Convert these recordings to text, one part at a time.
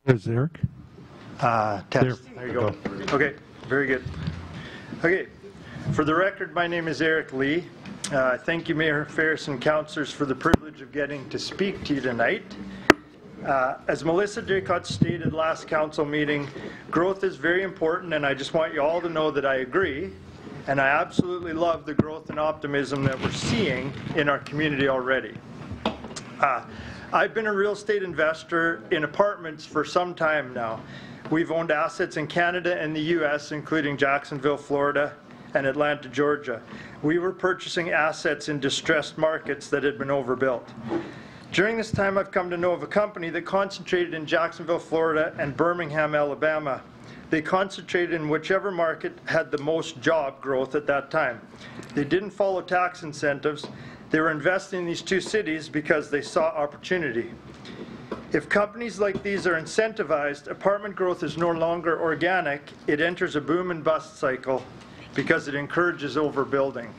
There's Eric. Test. There you go. Okay, very good. Okay, for the record, my name is Eric Lee. Thank you, Mayor Ferris and councillors, for the privilege of getting to speak to you tonight. As Melissa Draycott stated last council meeting, growth is very important, and I just want you all to know that I agree, and I absolutely love the growth and optimism that we're seeing in our community already. I've been a real estate investor in apartments for some time now. We've owned assets in Canada and the US, including Jacksonville, Florida, and Atlanta, Georgia. We were purchasing assets in distressed markets that had been overbuilt. During this time, I've come to know of a company that concentrated in Jacksonville, Florida, and Birmingham, Alabama. They concentrated in whichever market had the most job growth at that time. They didn't follow tax incentives. They were investing in these two cities because they saw opportunity. If companies like these are incentivized, apartment growth is no longer organic. It enters a boom and bust cycle because it encourages overbuilding.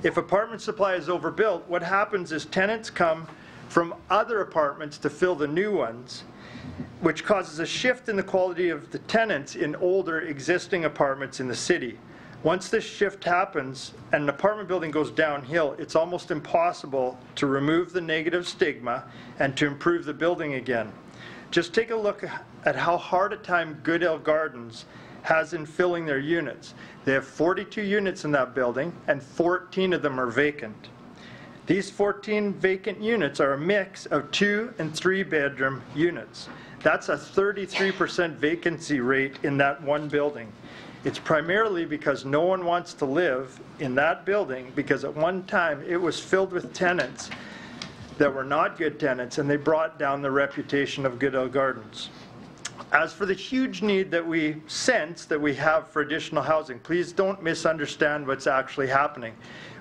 If apartment supply is overbuilt, what happens is tenants come from other apartments to fill the new ones, which causes a shift in the quality of the tenants in older existing apartments in the city. Once this shift happens and an apartment building goes downhill, it's almost impossible to remove the negative stigma and to improve the building again. Just take a look at how hard a time Goodale Gardens has in filling their units. They have 42 units in that building, and 14 of them are vacant. These 14 vacant units are a mix of 2- and 3-bedroom units. That's a 33% vacancy rate in that one building. It's primarily because no one wants to live in that building, because at one time it was filled with tenants that were not good tenants, and they brought down the reputation of Goodale Gardens. As for the huge need that we sense that we have for additional housing, please don't misunderstand what's actually happening.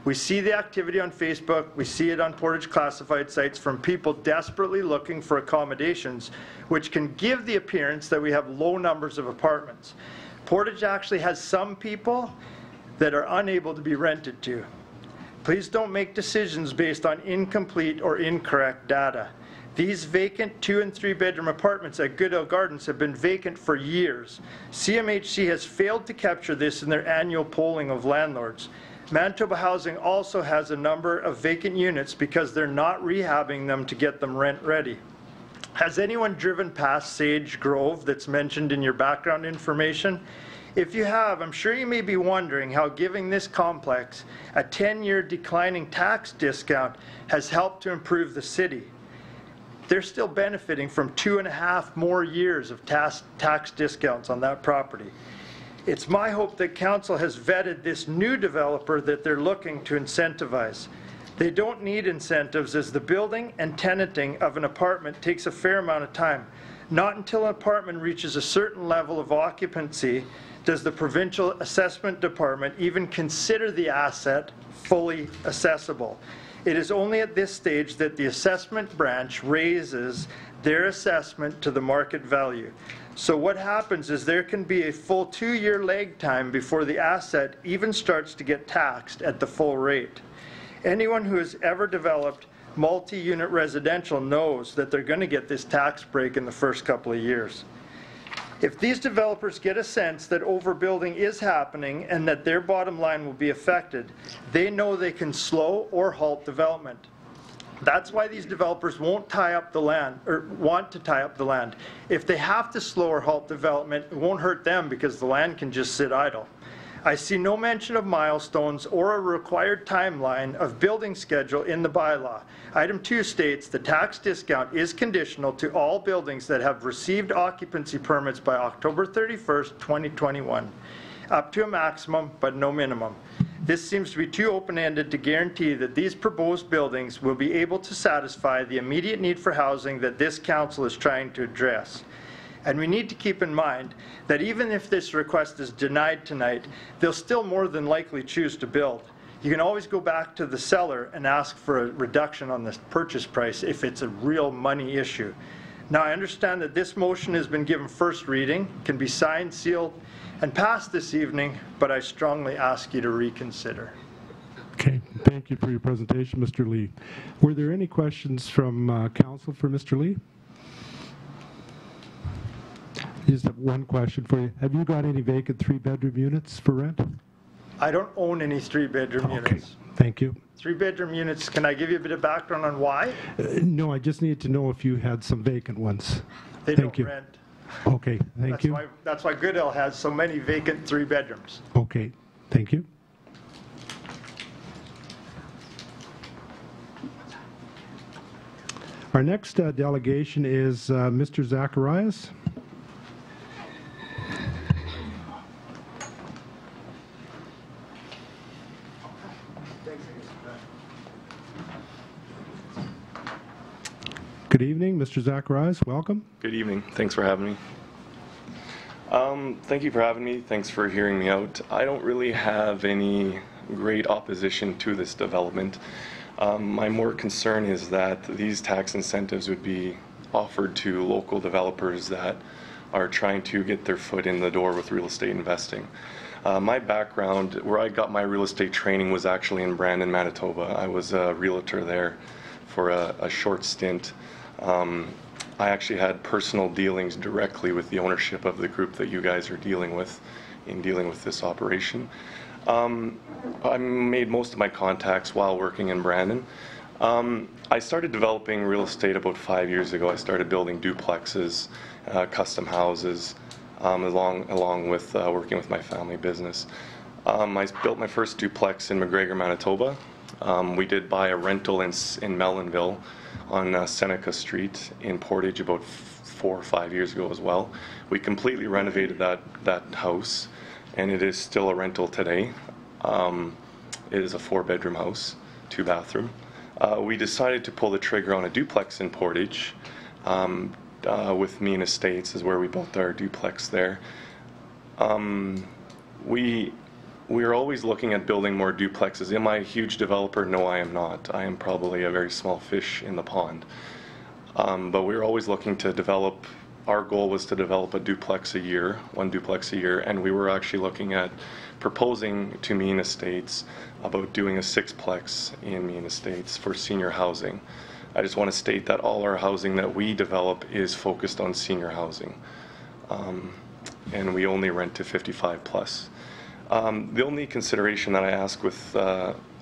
We see the activity on Facebook, we see it on Portage classified sites from people desperately looking for accommodations, which can give the appearance that we have low numbers of apartments. Portage actually has some people that are unable to be rented to. Please don't make decisions based on incomplete or incorrect data. These vacant 2- and 3-bedroom apartments at Goodale Gardens have been vacant for years. CMHC has failed to capture this in their annual polling of landlords. Manitoba Housing also has a number of vacant units because they're not rehabbing them to get them rent ready. Has anyone driven past Sage Grove that's mentioned in your background information? If you have, I'm sure you may be wondering how giving this complex a 10-year declining tax discount has helped to improve the city. They're still benefiting from 2.5 more years of tax discounts on that property. It's my hope that council has vetted this new developer that they're looking to incentivize. They don't need incentives, as the building and tenanting of an apartment takes a fair amount of time. Not until an apartment reaches a certain level of occupancy does the provincial assessment department even consider the asset fully accessible. It is only at this stage that the assessment branch raises their assessment to the market value. So what happens is there can be a full 2-year lag time before the asset even starts to get taxed at the full rate. Anyone who has ever developed multi-unit residential knows that they're going to get this tax break in the first couple of years. If these developers get a sense that overbuilding is happening and that their bottom line will be affected, they know they can slow or halt development. That's why these developers won't tie up the land, or want to tie up the land. If they have to slow or halt development, it won't hurt them because the land can just sit idle. I see no mention of milestones or a required timeline of building schedule in the bylaw. Item 2 states the tax discount is conditional to all buildings that have received occupancy permits by October 31st, 2021, up to a maximum but no minimum. This seems to be too open-ended to guarantee that these proposed buildings will be able to satisfy the immediate need for housing that this council is trying to address. And we need to keep in mind that even if this request is denied tonight, they'll still more than likely choose to build. You can always go back to the seller and ask for a reduction on the purchase price if it's a real money issue. Now, I understand that this motion has been given first reading, can be signed, sealed, and passed this evening, but I strongly ask you to reconsider. Okay, thank you for your presentation, Mr. Lee. Were there any questions from council for Mr. Lee? just have one question for you. Have you got any vacant 3-bedroom units for rent? I don't own any 3-bedroom Okay, units. thank you. 3-bedroom units, can I give you a bit of background on why? No, I just need to know if you had some vacant ones. They Thank don't you. rent. Okay, thank you. That's why Goodell has so many vacant 3-bedrooms. Okay, thank you. Our next delegation is Mr. Zacharias. Good evening, Mr. Zacharias. Welcome. Good evening. Thanks for having me. Thank you for having me. Thanks for hearing me out. I don't really have any great opposition to this development. My more concern is that these tax incentives would be offered to local developers that are trying to get their foot in the door with real estate investing. My background, where I got my real estate training, was actually in Brandon, Manitoba. I was a realtor there for a short stint. I actually had personal dealings directly with the ownership of the group that you guys are dealing with in dealing with this operation. I made most of my contacts while working in Brandon. I started developing real estate about 5 years ago. I started building duplexes, custom houses, along with working with my family business. I built my first duplex in McGregor, Manitoba. We did buy a rental in Mellonville on Seneca Street in Portage about 4 or 5 years ago as well. We completely renovated that house, and it is still a rental today. It is a 4-bedroom house, 2-bathroom. We decided to pull the trigger on a duplex in Portage with Mean Estates is where we built our duplex there. We are always looking at building more duplexes. Am I a huge developer? No, I am not. I am probably a very small fish in the pond. But we're always looking to develop. Our goal was to develop a duplex a year, 1 duplex a year, and we were actually looking at proposing to Mean Estates about doing a 6-plex in Mean Estates for senior housing. I just want to state that all our housing that we develop is focused on senior housing, and we only rent to 55 plus. The only consideration that I ask with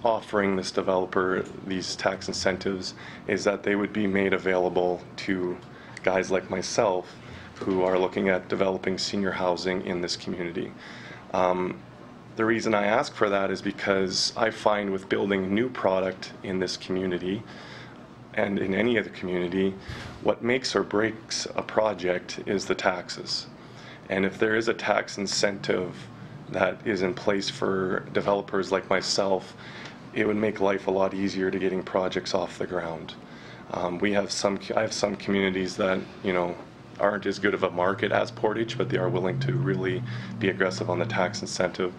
offering this developer these tax incentives is that they would be made available to guys like myself who are looking at developing senior housing in this community. The reason I ask for that is because I find with building new product in this community and in any other community, what makes or breaks a project is the taxes. And if there is a tax incentive that is in place for developers like myself, it would make life a lot easier to getting projects off the ground. I have some communities that, you know, aren't as good of a market as Portage, but they are willing to really be aggressive on the tax incentive.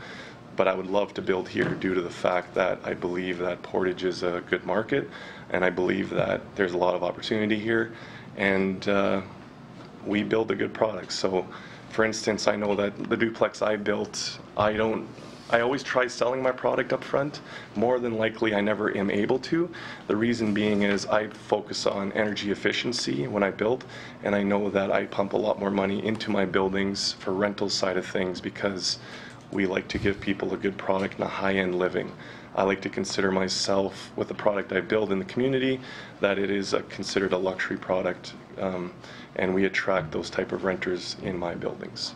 But I would love to build here due to the fact that I believe that Portage is a good market, and I believe that there's a lot of opportunity here, and we build a good product. So, for instance, I know that the duplex I built, I always try selling my product up front. More than likely, I never am able to. The reason being is I focus on energy efficiency when I build, and I know that I pump a lot more money into my buildings for rental side of things because we like to give people a good product and a high-end living. I like to consider myself, with the product I build in the community, that it is considered a luxury product, and we attract those type of renters in my buildings.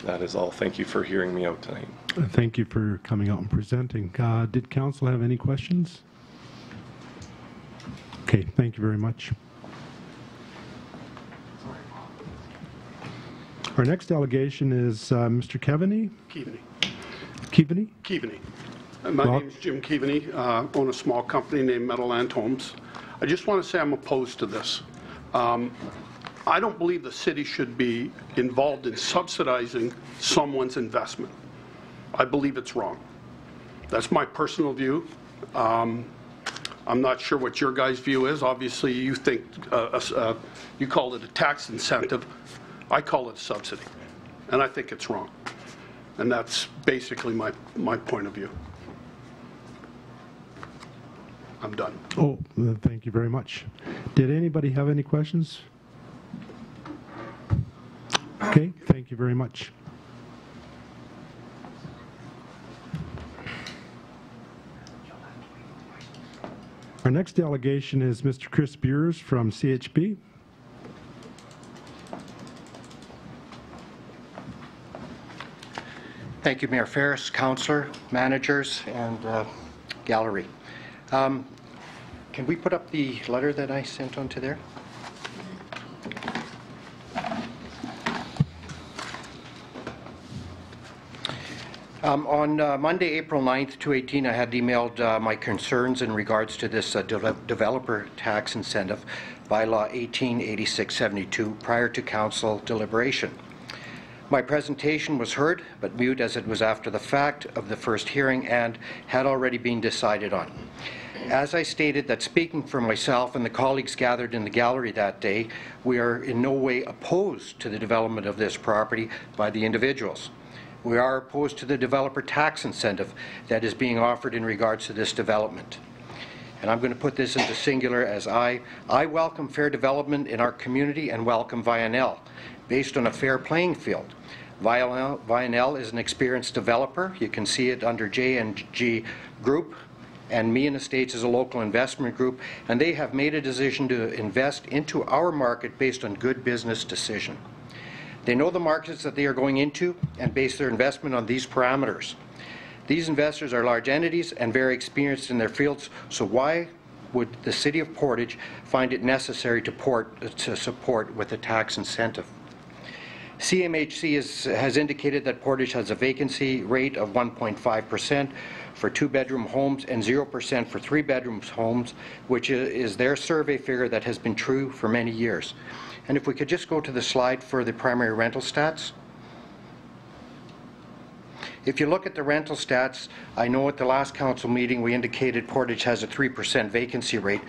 That is all. Thank you for hearing me out tonight. Thank you for coming out and presenting. Did council have any questions? Okay, thank you very much. Our next delegation is Mr. Keaveney. Keaveney. Keaveney? Keaveney. My Well- name is Jim Keaveney. Own a small company named Meadowland Homes. I just want to say I'm opposed to this. I don't believe the city should be involved in subsidizing someone's investment. I believe it's wrong. That's my personal view. I'm not sure what your guys' view is. Obviously, you think you call it a tax incentive. I call it a subsidy, and I think it's wrong. And that's basically my point of view. I'm done. Oh, thank you very much. Did anybody have any questions? Okay, thank you very much. Our next delegation is Mr. Chris Beers from CHP. Thank you, Mayor Ferris, Councillor, managers, and gallery. Can we put up the letter that I sent onto there? On Monday, April 9th, 2018, I had emailed my concerns in regards to this developer tax incentive, bylaw 188672, prior to council deliberation. My presentation was heard, but mute as it was after the fact of the first hearing and had already been decided on. As I stated, that speaking for myself and the colleagues gathered in the gallery that day, we are in no way opposed to the development of this property by the individuals. We are opposed to the developer tax incentive that is being offered in regards to this development. And I'm going to put this into singular as I welcome fair development in our community and welcome Vionel, based on a fair playing field. Vionel is an experienced developer. You can see it under J&G Group, and Meehan Estates is a local investment group, and they have made a decision to invest into our market based on good business decision. They know the markets that they are going into and base their investment on these parameters. These investors are large entities and very experienced in their fields, so why would the City of Portage find it necessary to support with a tax incentive? CMHC has indicated that Portage has a vacancy rate of 1.5% for two-bedroom homes and 0% for three-bedroom homes, which is their survey figure that has been true for many years. And if we could just go to the slide for the primary rental stats. If you look at the rental stats, I know at the last council meeting we indicated Portage has a 3% vacancy rate.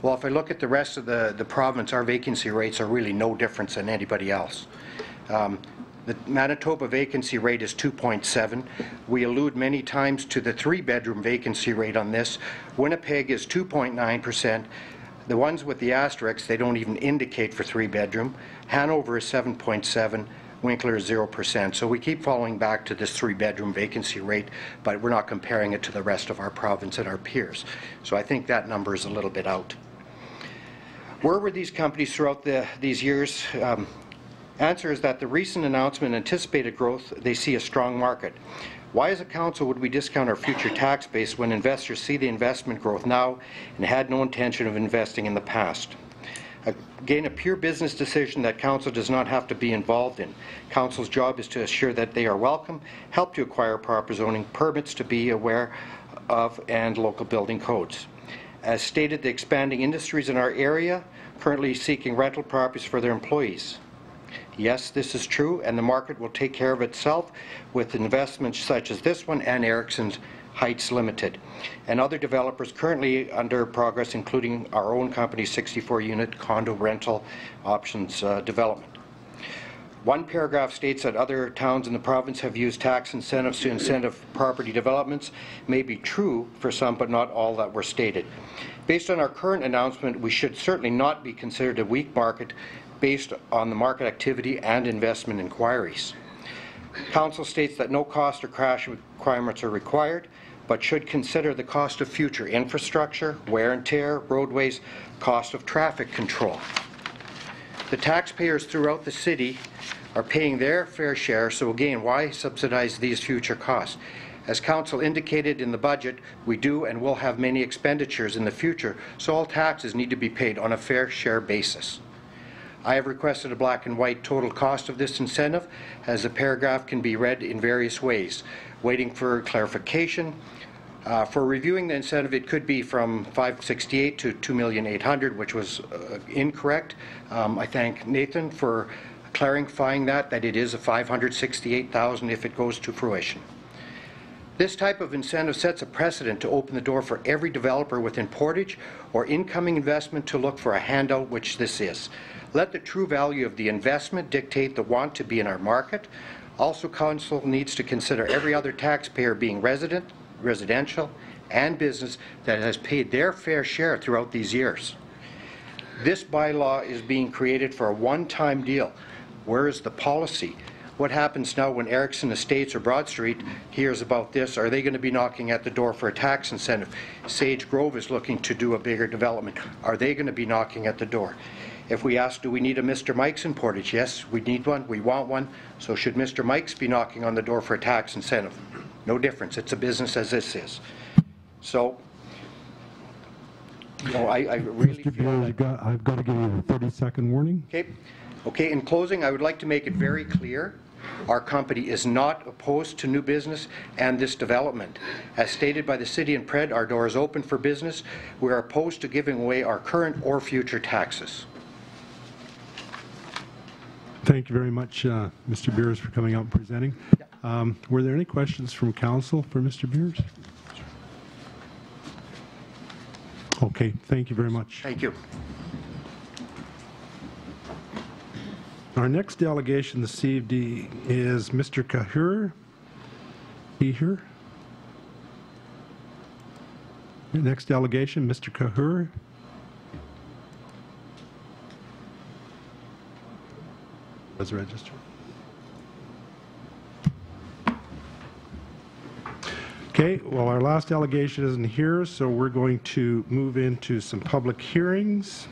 Well, if I look at the rest of the province, our vacancy rates are really no different than anybody else. The Manitoba vacancy rate is 2.7. We allude many times to the three-bedroom vacancy rate on this. Winnipeg is 2.9%. The ones with the asterisks, they don't even indicate for three-bedroom. Hanover is 7.7. Winkler is 0%. So we keep falling back to this three-bedroom vacancy rate, but we're not comparing it to the rest of our province and our peers. So I think that number is a little bit out. Where were these companies throughout these years? Answer is that the recent announcement anticipated growth, they see a strong market. Why as a council would we discount our future tax base when investors see the investment growth now and had no intention of investing in the past? Again, a pure business decision that council does not have to be involved in. Council's job is to assure that they are welcome, help to acquire proper zoning permits to be aware of, and local building codes. As stated, the expanding industries in our area currently seeking rental properties for their employees. Yes, this is true, and the market will take care of itself with investments such as this one and Erickson's Heights Limited, and other developers currently under progress, including our own company's 64-unit condo rental options development. One paragraph states that other towns in the province have used tax incentives to incentive property developments. May be true for some, but not all that were stated. Based on our current announcement, we should certainly not be considered a weak market based on the market activity and investment inquiries. Council states that no cost or crash requirements are required, but should consider the cost of future infrastructure, wear and tear, roadways, cost of traffic control. The taxpayers throughout the city are paying their fair share, so again, why subsidize these future costs? As Council indicated in the budget, we do and will have many expenditures in the future, so all taxes need to be paid on a fair share basis. I have requested a black and white total cost of this incentive, as the paragraph can be read in various ways. Waiting for clarification. For reviewing the incentive, it could be from $568,000 to $2,800,000, which was incorrect. I thank Nathan for clarifying that it is a $568,000 if it goes to fruition. This type of incentive sets a precedent to open the door for every developer within Portage or incoming investment to look for a handout, which this is. Let the true value of the investment dictate the want to be in our market. Also, Council needs to consider every other taxpayer being residential, and business that has paid their fair share throughout these years. This bylaw is being created for a one-time deal. Where is the policy? What happens now when Erickson Estates or Broad Street hears about this? Are they going to be knocking at the door for a tax incentive? Sage Grove is looking to do a bigger development. Are they going to be knocking at the door? If we ask, do we need a Mr. Mike's in Portage? Yes, we need one. We want one. So should Mr. Mike's be knocking on the door for a tax incentive? No difference. It's a business as this is. So, you know, I really Mr. feel Beers, that... I've got to give you a 30-second warning. Okay. Okay, in closing, I would like to make it very clear, our company is not opposed to new business and this development. As stated by the City and Pred, our door is open for business. We are opposed to giving away our current or future taxes. Thank you very much, Mr. Beers, for coming out and presenting. Were there any questions from council for Mr. Beers? Okay, thank you very much. Thank you. Our next delegation this evening is Mr. Kahur. He here? Next delegation, Mr. Kahur. Was registered. Okay, well, our last delegation isn't here, so we're going to move into some public hearings.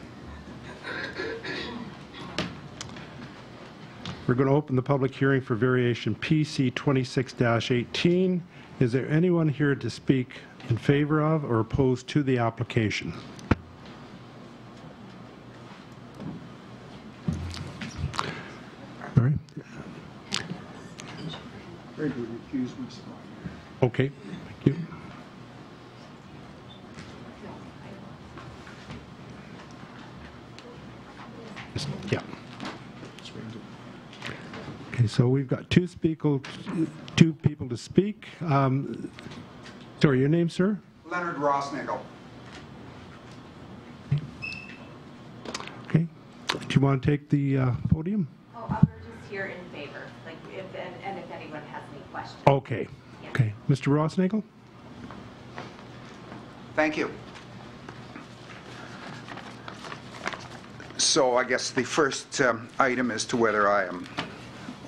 We're going to open the public hearing for variation PC 26-18. Is there anyone here to speak in favor of or opposed to the application? All right. Okay, thank you. Yeah. Okay, so we've got two people to speak. Sorry, your name, sir? Leonard Rossnickel. Okay. Do you want to take the podium? Oh, we're just here in favor, like if anyone has any questions. Okay. Yeah. Okay. Mr. Rossnagel? Thank you. So I guess the first item as to whether I am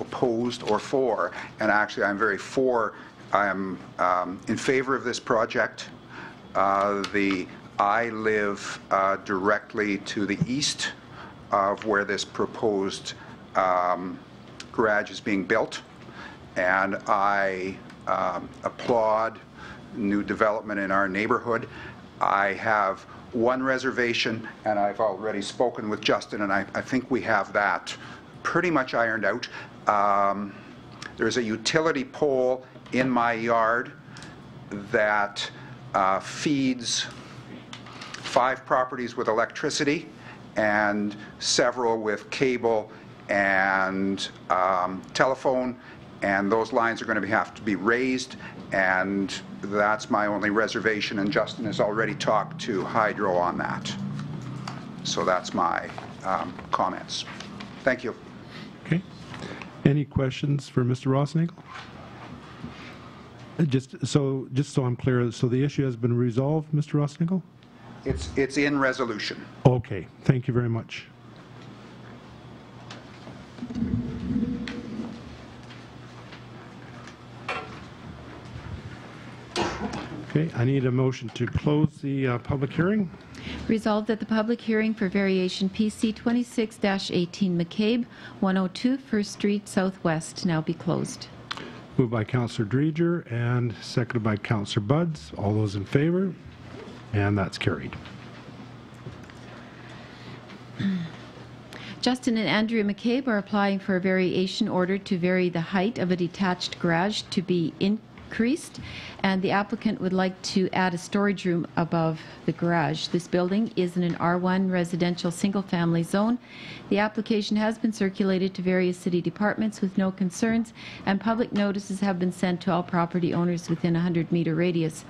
opposed or for, and actually I'm very for, I am in favor of this project. I live directly to the east of where this proposed garage is being built, and I applaud new development in our neighborhood. I have one reservation, and I've already spoken with Justin, and I think we have that pretty much ironed out. There's a utility pole in my yard that feeds 5 properties with electricity and several with cable and telephone, and those lines are going to have to be raised, and that's my only reservation, and Justin has already talked to Hydro on that. So that's my comments. Thank you. Okay. Any questions for Mr. Rossnagel? Just so I'm clear, so the issue has been resolved, Mr. Rossnagel? It's in resolution. Okay. Thank you very much. Okay, I need a motion to close the public hearing. Resolved that the public hearing for variation PC 26-18 McCabe, 102 First Street Southwest now be closed. Moved by Councillor Dreger and seconded by Councillor Buds. All those in favor? And that's carried. Justin and Andrea McCabe are applying for a variation order to vary the height of a detached garage to be increased, and the applicant would like to add a storage room above the garage. This building is in an R1 residential single-family zone. The application has been circulated to various city departments with no concerns, and public notices have been sent to all property owners within a 100-meter radius.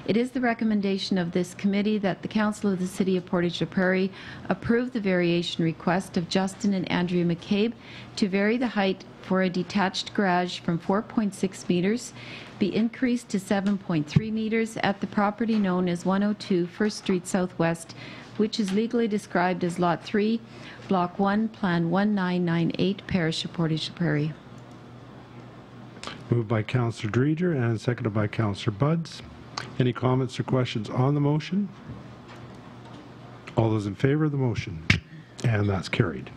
It is the recommendation of this committee that the Council of the City of Portage la Prairie approve the variation request of Justin and Andrea McCabe to vary the height for a detached garage from 4.6 meters be increased to 7.3 meters at the property known as 102 First Street Southwest, which is legally described as Lot 3, Block 1, Plan 1998, Parish of Portage la Prairie. Moved by Councillor Dreger and seconded by Councillor Buds. Any comments or questions on the motion? All those in favor of the motion? And that's carried.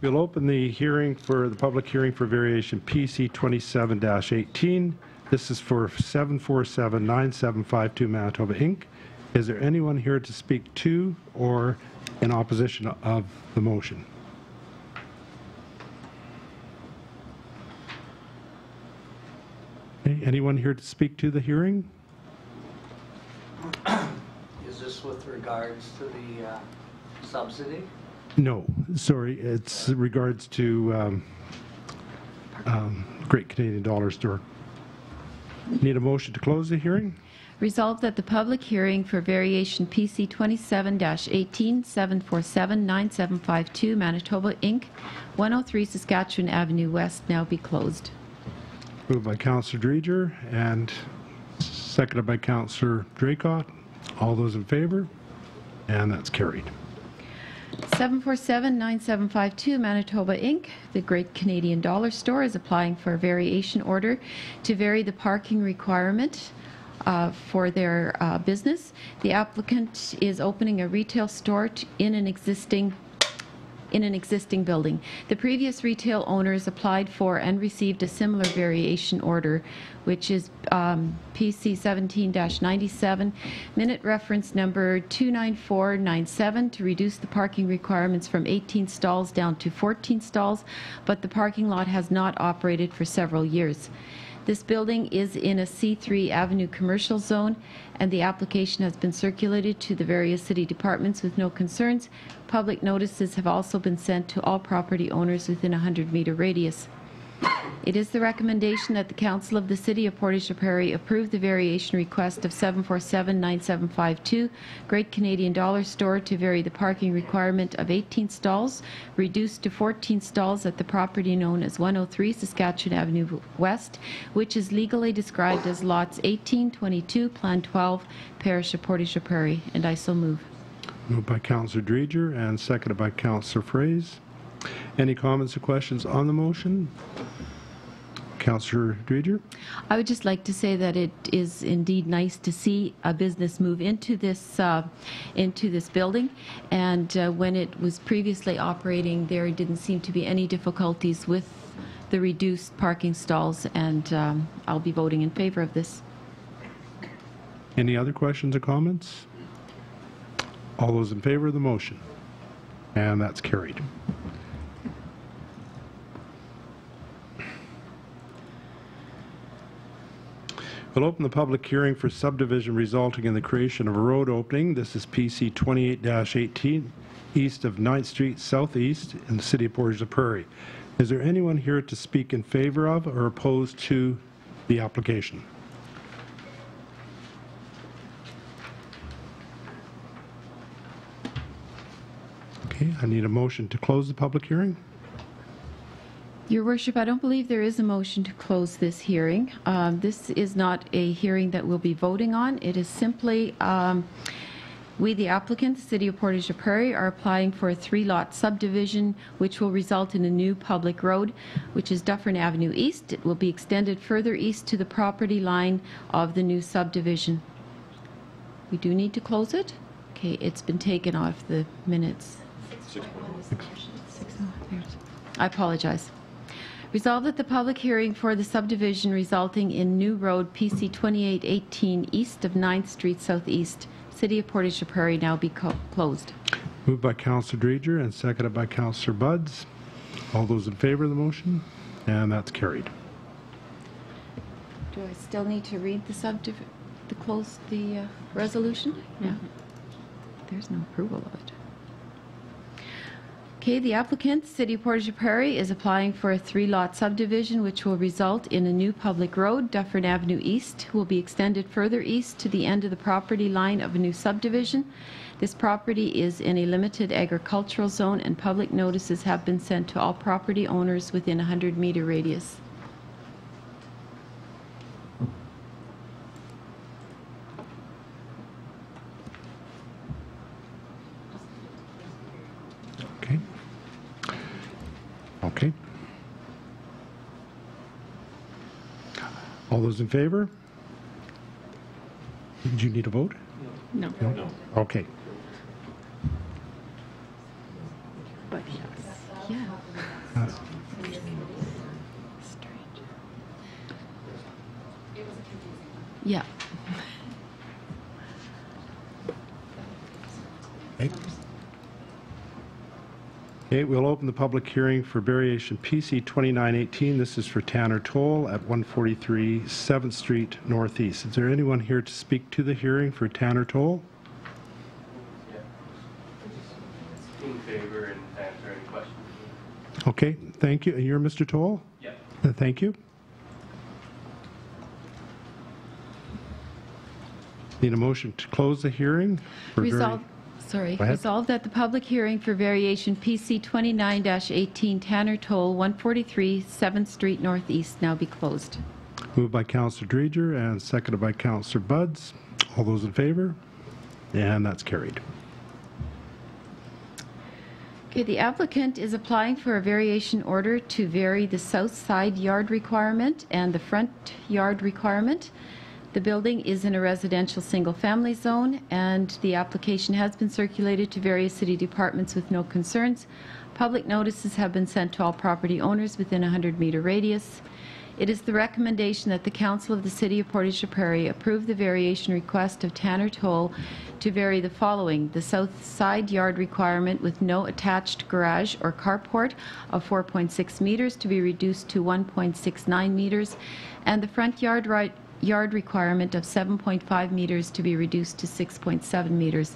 We'll open the hearing for the public hearing for variation PC 27-18. This is for 747-9752 Manitoba Inc. Is there anyone here to speak to or in opposition of the motion? Okay, anyone here to speak to the hearing? Is this with regards to the subsidy? No, sorry, it's regards to Great Canadian Dollar Store. Need a motion to close the hearing? Resolved that the public hearing for variation PC 27-18, 747-9752 Manitoba Inc., 103 Saskatchewan Avenue West now be closed. Moved by Councillor Dreger and seconded by Councillor Draycott. All those in favor? And that's carried. 747-9752 Manitoba Inc., the Great Canadian Dollar Store, is applying for a variation order to vary the parking requirement for their business. The applicant is opening a retail store in an existing building. The previous retail owners applied for and received a similar variation order, which is PC 17-97, minute reference number 29497, to reduce the parking requirements from 18 stalls down to 14 stalls, but the parking lot has not operated for several years. This building is in a C3 Avenue commercial zone, and the application has been circulated to the various city departments with no concerns. Public notices have also been sent to all property owners within a 100-meter radius. It is the recommendation that the Council of the City of Portage la Prairie approve the variation request of 747-9752 Great Canadian Dollar Store to vary the parking requirement of 18 stalls, reduced to 14 stalls at the property known as 103 Saskatchewan Avenue West, which is legally described as lots 18, 22, Plan 12, Parish of Portage la Prairie, and I so move. Moved by Councillor Dreger and seconded by Councillor Fraze. Any comments or questions on the motion? Councillor Dreger? I would just like to say that it is indeed nice to see a business move into this building, and when it was previously operating, there didn't seem to be any difficulties with the reduced parking stalls, and I'll be voting in favor of this. Any other questions or comments? All those in favor of the motion? And that's carried. We'll open the public hearing for subdivision resulting in the creation of a road opening. This is PC 28-18, east of 9th Street Southeast in the City of Portage la Prairie. Is there anyone here to speak in favor of or opposed to the application? Okay, I need a motion to close the public hearing. Your Worship, I don't believe there is a motion to close this hearing. This is not a hearing that we'll be voting on. It is simply, we, the applicant, the City of Portage la Prairie, are applying for a 3-lot subdivision, which will result in a new public road, which is Dufferin Avenue East. It will be extended further east to the property line of the new subdivision. We do need to close it? Okay, it's been taken off the minutes. I apologize. Resolved that the public hearing for the subdivision resulting in new road PC 2818 east of 9th Street Southeast, City of Portage la Prairie, now be closed. Moved by Councillor Dreger and seconded by Councillor Buds. All those in favor of the motion? And that's carried. Do I still need to read the resolution? Yeah. There's no approval of it. Okay, the applicant, City of Portage la Prairie, is applying for a 3-lot subdivision which will result in a new public road. Dufferin Avenue East will be extended further east to the end of the property line of a new subdivision. This property is in a limited agricultural zone and public notices have been sent to all property owners within a 100-meter radius. Okay. Okay. All those in favor? Did you need a vote? No. No. Okay. But yes. Yeah. Strange. Yeah. Okay, we'll open the public hearing for variation PC 2918. This is for Tanner Toll at 143 7th Street Northeast. Is there anyone here to speak to the hearing for Tanner Toll? In favor and answer any questions. Okay, thank you. And you're Mr. Toll? Yeah. Thank you. Need a motion to close the hearing? Resolved that the public hearing for variation PC 29-18 Tanner Toll, 143 7th Street Northeast now be closed. Moved by Councillor Dreger and seconded by Councillor Buds. All those in favor? And that's carried. Okay, the applicant is applying for a variation order to vary the south side yard requirement and the front yard requirement. The building is in a residential single-family zone, and the application has been circulated to various city departments with no concerns. Public notices have been sent to all property owners within a 100-meter radius. It is the recommendation that the Council of the City of Portage la Prairie approve the variation request of Tanner Toll to vary the following: the south side yard requirement with no attached garage or carport of 4.6 meters to be reduced to 1.69 meters, and the front yard requirement of 7.5 meters to be reduced to 6.7 meters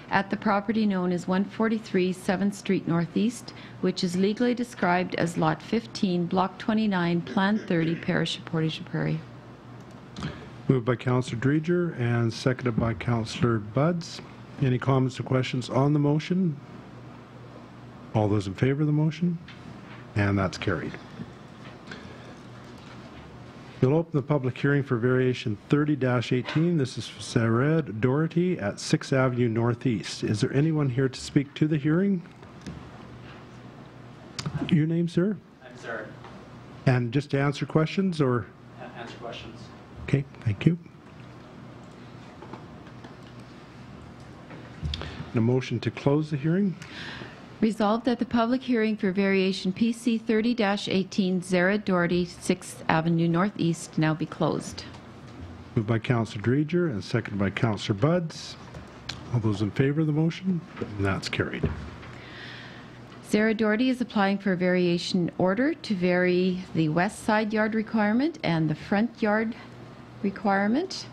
at the property known as 143 7th Street Northeast, which is legally described as Lot 15, Block 29, Plan 30, Parish of Portage la Prairie. Moved by Councillor Dreger and seconded by Councillor Buds. Any comments or questions on the motion? All those in favor of the motion? And that's carried. We'll open the public hearing for variation 30-18. This is for Zared Doherty at 6th Avenue Northeast. Is there anyone here to speak to the hearing? Your name, sir? I'm Zared. And just to answer questions, or? Answer questions. Okay, thank you. And a motion to close the hearing? Resolved that the public hearing for variation PC 30-18 Zared Doherty, 6th Avenue Northeast now be closed. Moved by Councillor Dreger and seconded by Councillor Buds. All those in favor of the motion? And that's carried. Zared Doherty is applying for a variation order to vary the west side yard requirement and the front yard requirement.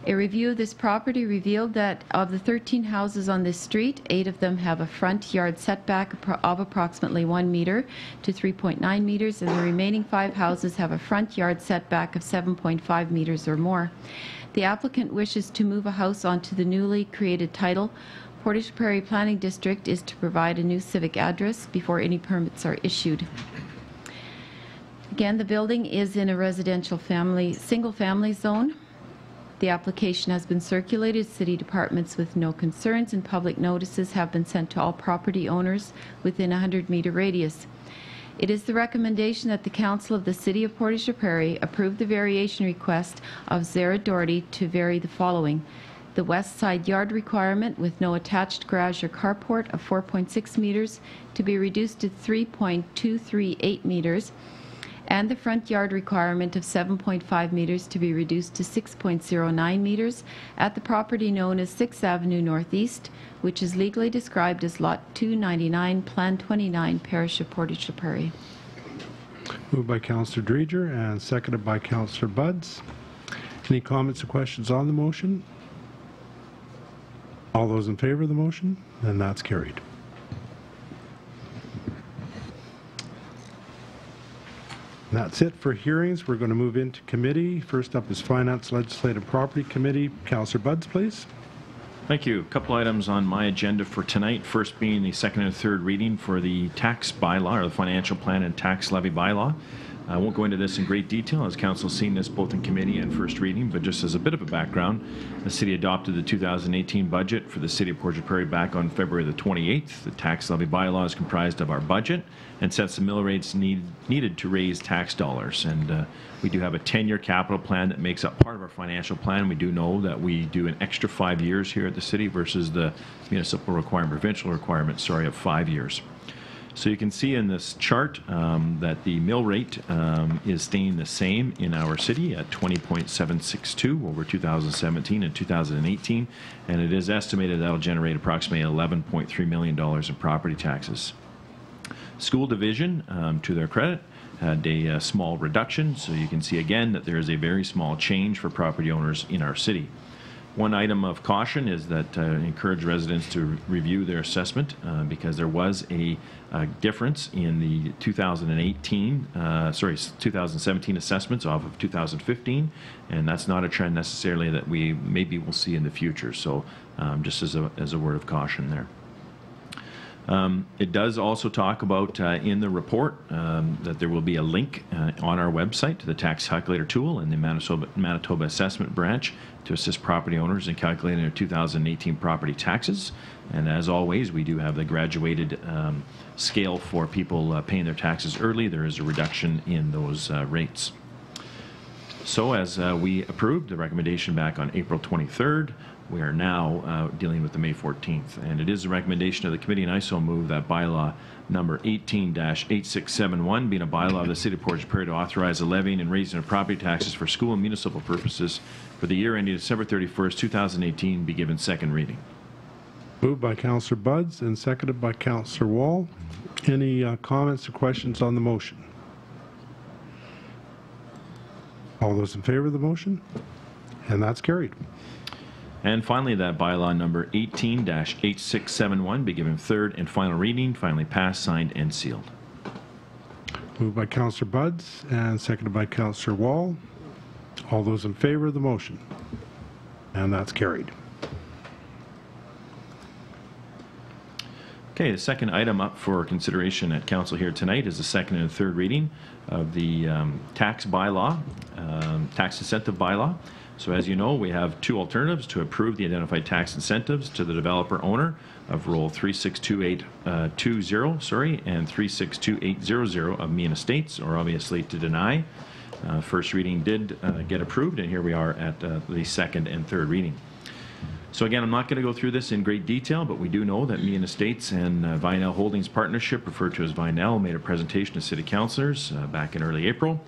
A review of this property revealed that of the 13 houses on this street, 8 of them have a front yard setback of approximately 1 meter to 3.9 meters, and the remaining 5 houses have a front yard setback of 7.5 meters or more. The applicant wishes to move a house onto the newly created title. Portage la Prairie Planning District is to provide a new civic address before any permits are issued. Again, the building is in a residential single-family zone. The application has been circulated to city departments with no concerns, and public notices have been sent to all property owners within a 100-meter radius. It is the recommendation that the Council of the City of Portage la Prairie approve the variation request of Zared Doherty to vary the following: the west side yard requirement with no attached garage or carport of 4.6 meters to be reduced to 3.238 meters, and the front yard requirement of 7.5 meters to be reduced to 6.09 meters at the property known as 6th Avenue Northeast, which is legally described as Lot 299, Plan 29, Parish of Portage la Prairie. Moved by Councillor Dreger and seconded by Councillor Buds. Any comments or questions on the motion? All those in favor of the motion? And that's carried. And that's it for hearings. We're going to move into committee. First up is Finance, Legislative Property Committee. Councillor Buds, please. Thank you. A couple items on my agenda for tonight. First being the second and third reading for the tax bylaw, or the financial plan and tax levy bylaw. I won't go into this in great detail, as Council has seen this both in committee and first reading, but just as a bit of a background, the City adopted the 2018 budget for the City of Portage la Prairie back on February the 28th. The tax levy bylaw is comprised of our budget and sets the mill rates needed to raise tax dollars. And we do have a 10-year capital plan that makes up part of our financial plan. We do know that we do an extra 5 years here at the City versus the municipal requirement, provincial requirement, sorry, of 5 years. So you can see in this chart that the mill rate is staying the same in our city at 20.762 over 2017 and 2018, and it is estimated that will generate approximately $11.3 million in property taxes. School division, to their credit, had a small reduction, so you can see again that there is a very small change for property owners in our city. One item of caution is that encourage residents to review their assessment because there was a difference in the 2017 assessments off of 2015, and that's not a trend necessarily that we maybe will see in the future. So just as a word of caution there. It does also talk about in the report that there will be a link on our website to the tax calculator tool in the Manitoba Assessment Branch to assist property owners in calculating their 2018 property taxes. And as always, we do have the graduated scale for people paying their taxes early. There is a reduction in those rates. So as we approved the recommendation back on April 23rd, we are now dealing with the May 14th. And it is a recommendation of the committee, and I so move that bylaw number 18-8671, being a bylaw of the City of Portage la Prairie to authorize the levying and raising of property taxes for school and municipal purposes for the year ending December 31st, 2018, be given second reading. Moved by Councillor Buds and seconded by Councillor Wall. Any comments or questions on the motion? All those in favor of the motion? And that's carried. And finally, that bylaw number 18-8671 be given third and final reading, finally passed, signed, and sealed. Moved by Councillor Buds and seconded by Councillor Wall. All those in favor of the motion? And that's carried. Okay, the second item up for consideration at Council here tonight is the second and third reading of the tax bylaw, tax incentive bylaw. So as you know, we have two alternatives to approve the identified tax incentives to the developer owner of Roll 362820, and 362800 of Meehan Estates, or obviously to deny. First reading did get approved, and here we are at the second and third reading. So again, I'm not going to go through this in great detail, but we do know that Meehan Estates and Vinell Holdings Partnership, referred to as Vinell, made a presentation to City Councillors back in early April,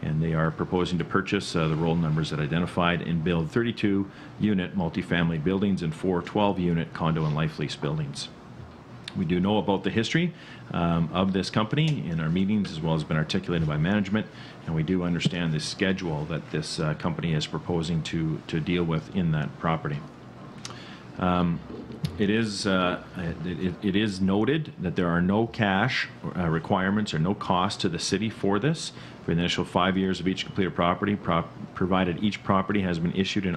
and they are proposing to purchase the roll numbers that identified and build 32-unit multifamily buildings and 4 12-unit condo and life lease buildings. We do know about the history of this company in our meetings, as well as been articulated by management, and we do understand the schedule that this company is proposing to deal with in that property. It is noted that there are no cash requirements or no cost to the city for this for the initial 5 years of each completed property, provided each property has been issued an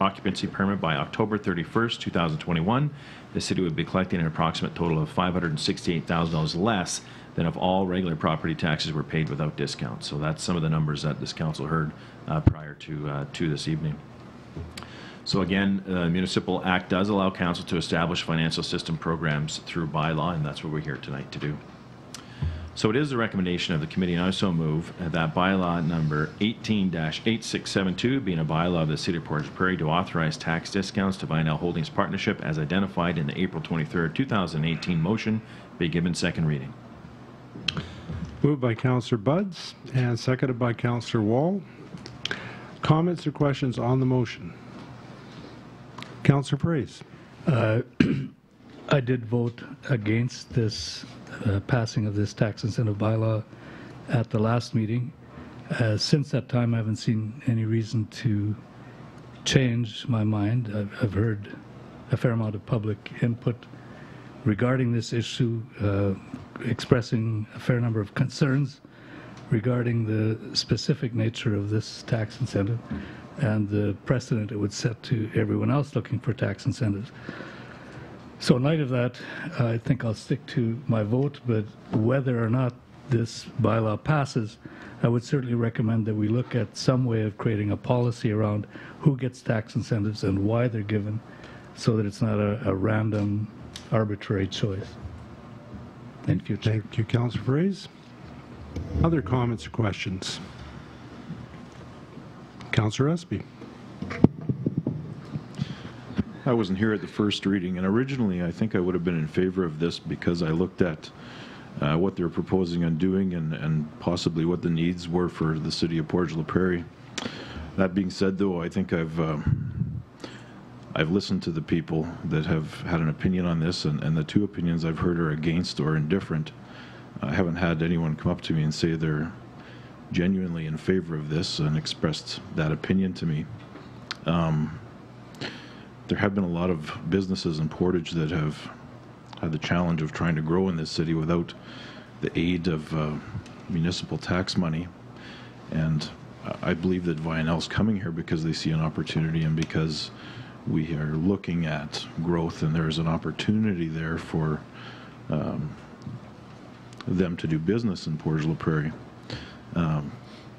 occupancy permit by October 31st, 2021. The city would be collecting an approximate total of $568,000 less than if all regular property taxes were paid without discounts. So that's some of the numbers that this council heard prior to this evening. So again, the Municipal Act does allow council to establish financial system programs through bylaw, and that's what we're here tonight to do. So it is the recommendation of the committee, and I so move that bylaw number 18-8672, being a bylaw of the City of Portage la Prairie to authorize tax discounts to Vinell Holdings Partnership as identified in the April 23rd, 2018 motion, be given second reading. Moved by Councillor Buds and seconded by Councillor Wall. Comments or questions on the motion? Councillor Praise. I did vote against this passing of this tax incentive bylaw at the last meeting. Since that time, I haven't seen any reason to change my mind. I've heard a fair amount of public input regarding this issue, expressing a fair number of concerns regarding the specific nature of this tax incentive and the precedent it would set to everyone else looking for tax incentives. So in light of that, I think I'll stick to my vote, but whether or not this bylaw passes, I would certainly recommend that we look at some way of creating a policy around who gets tax incentives and why they're given, so that it's not a random, arbitrary choice. Thank you, Chair. Thank you, Councillor Fraze. Other comments or questions? Councillor Espy. I wasn't here at the first reading, and originally I think I would have been in favor of this because I looked at what they're proposing on doing and possibly what the needs were for the city of Portage la Prairie. That being said, though, I think I've listened to the people that have had an opinion on this, and the two opinions I've heard are against or indifferent. I haven't had anyone come up to me and say they're genuinely in favor of this and expressed that opinion to me. There have been a lot of businesses in Portage that have had the challenge of trying to grow in this city without the aid of municipal tax money, and I believe that Vianel's coming here because they see an opportunity and because we are looking at growth, and there's an opportunity there for them to do business in Portage la Prairie.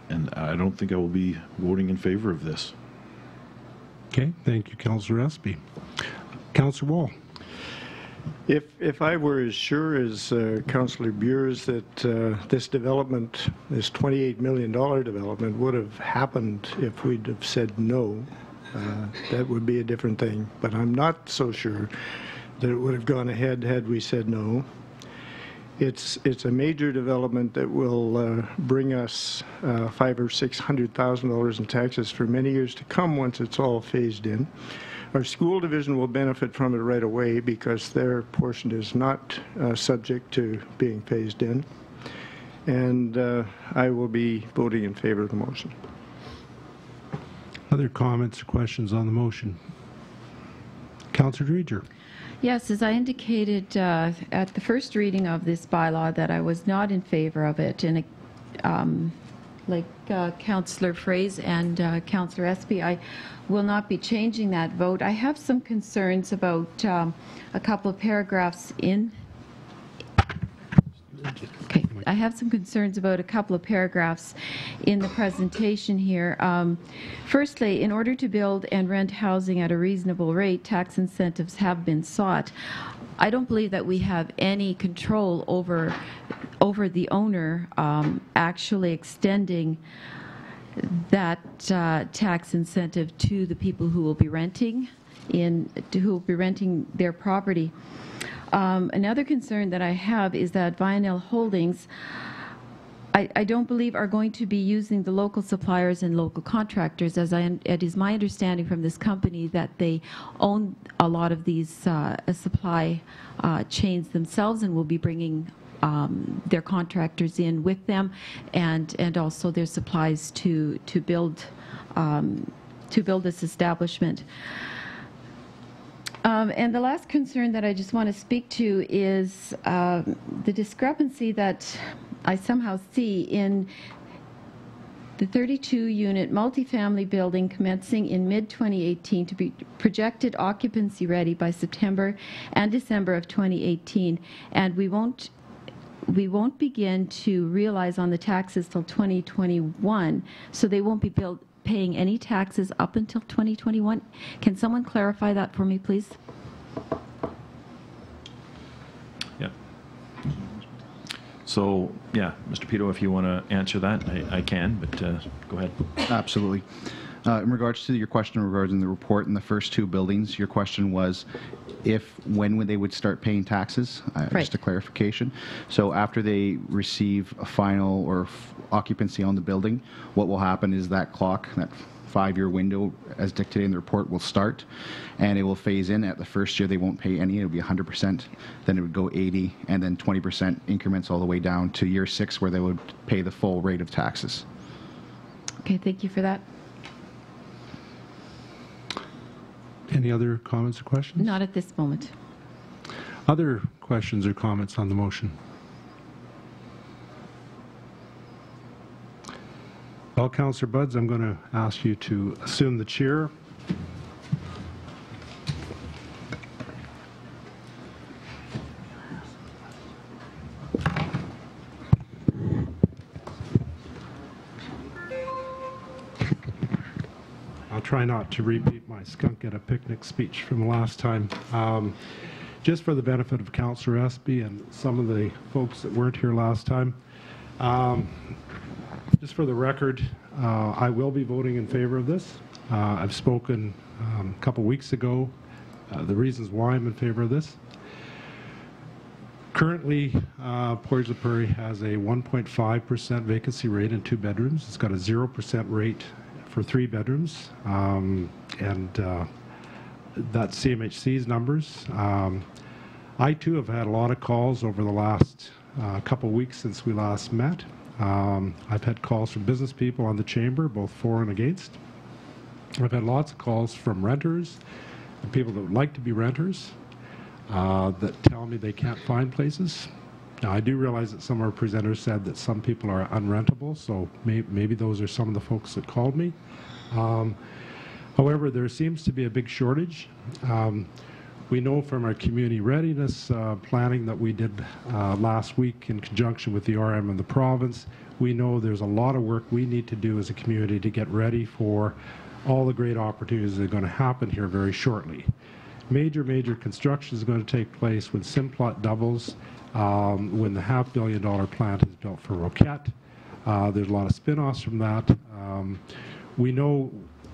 And I don't think I will be voting in favor of this. Okay, thank you, Councillor Espy. Councillor Wall. If I were as sure as Councillor Bures that this development, this $28 million development, would have happened if we'd have said no, that would be a different thing. But I'm not so sure that it would have gone ahead had we said no. It's a major development that will bring us $500,000 or $600,000 in taxes for many years to come once it's all phased in. Our school division will benefit from it right away because their portion is not subject to being phased in. And I will be voting in favor of the motion. Other comments or questions on the motion? Councillor Dreger. Yes, as I indicated at the first reading of this bylaw that I was not in favor of it, and like Councillor Fraze and Councillor Espy, I will not be changing that vote. I have some concerns about a couple of paragraphs in. Okay, I have some concerns about a couple of paragraphs in the presentation here. Firstly, in order to build and rent housing at a reasonable rate, tax incentives have been sought. I don't believe that we have any control over the owner actually extending that tax incentive to the people who will be renting their property. Another concern that I have is that Vianel Holdings, I don't believe are going to be using the local suppliers and local contractors, as it is my understanding from this company that they own a lot of these supply chains themselves and will be bringing their contractors in with them, and also their supplies to build this establishment. And the last concern that I just want to speak to is the discrepancy that I somehow see in the 32-unit multifamily building commencing in mid-2018 to be projected occupancy ready by September and December of 2018, and we won't begin to realize on the taxes till 2021, so they won't be paying any taxes up until 2021. Can someone clarify that for me, please? Yeah. So, yeah, Mr. Pito, if you want to answer that, I can, but go ahead. Absolutely. In regards to your question regarding the report in the first two buildings, your question was when they would start paying taxes? Right. Just a clarification. So after they receive a final or occupancy on the building, what will happen is that clock, that 5-year window, as dictated in the report, will start, and it will phase in. At the first year, they won't pay any. It will be 100%. Then it would go 80, and then 20% increments all the way down to year 6, where they would pay the full rate of taxes. Okay, thank you for that. Any other comments or questions? Not at this moment. Other questions or comments on the motion? Well, Councillor Budds, I'm going to ask you to assume the chair. I'll try not to repeat my skunk at a picnic speech from the last time. Just for the benefit of Councillor Espy and some of the folks that weren't here last time, just for the record, I will be voting in favor of this. I've spoken a couple weeks ago the reasons why I'm in favor of this. Currently, Portage la Prairie has a 1.5% vacancy rate in 2 bedrooms. It's got a 0% rate for 3 bedrooms, and that's CMHC's numbers. I too have had a lot of calls over the last couple weeks since we last met. I've had calls from business people on the chamber, both for and against. I've had lots of calls from renters and people that would like to be renters that tell me they can't find places. Now, I do realize that some of our presenters said that some people are unrentable, so maybe those are some of the folks that called me. However, there seems to be a big shortage. We know from our community readiness planning that we did last week in conjunction with the RM and the province, we know there's a lot of work we need to do as a community to get ready for all the great opportunities that are going to happen here very shortly. Major construction is going to take place when Simplot doubles, when the $500 million plant is built for Roquette. There's a lot of spin-offs from that. We know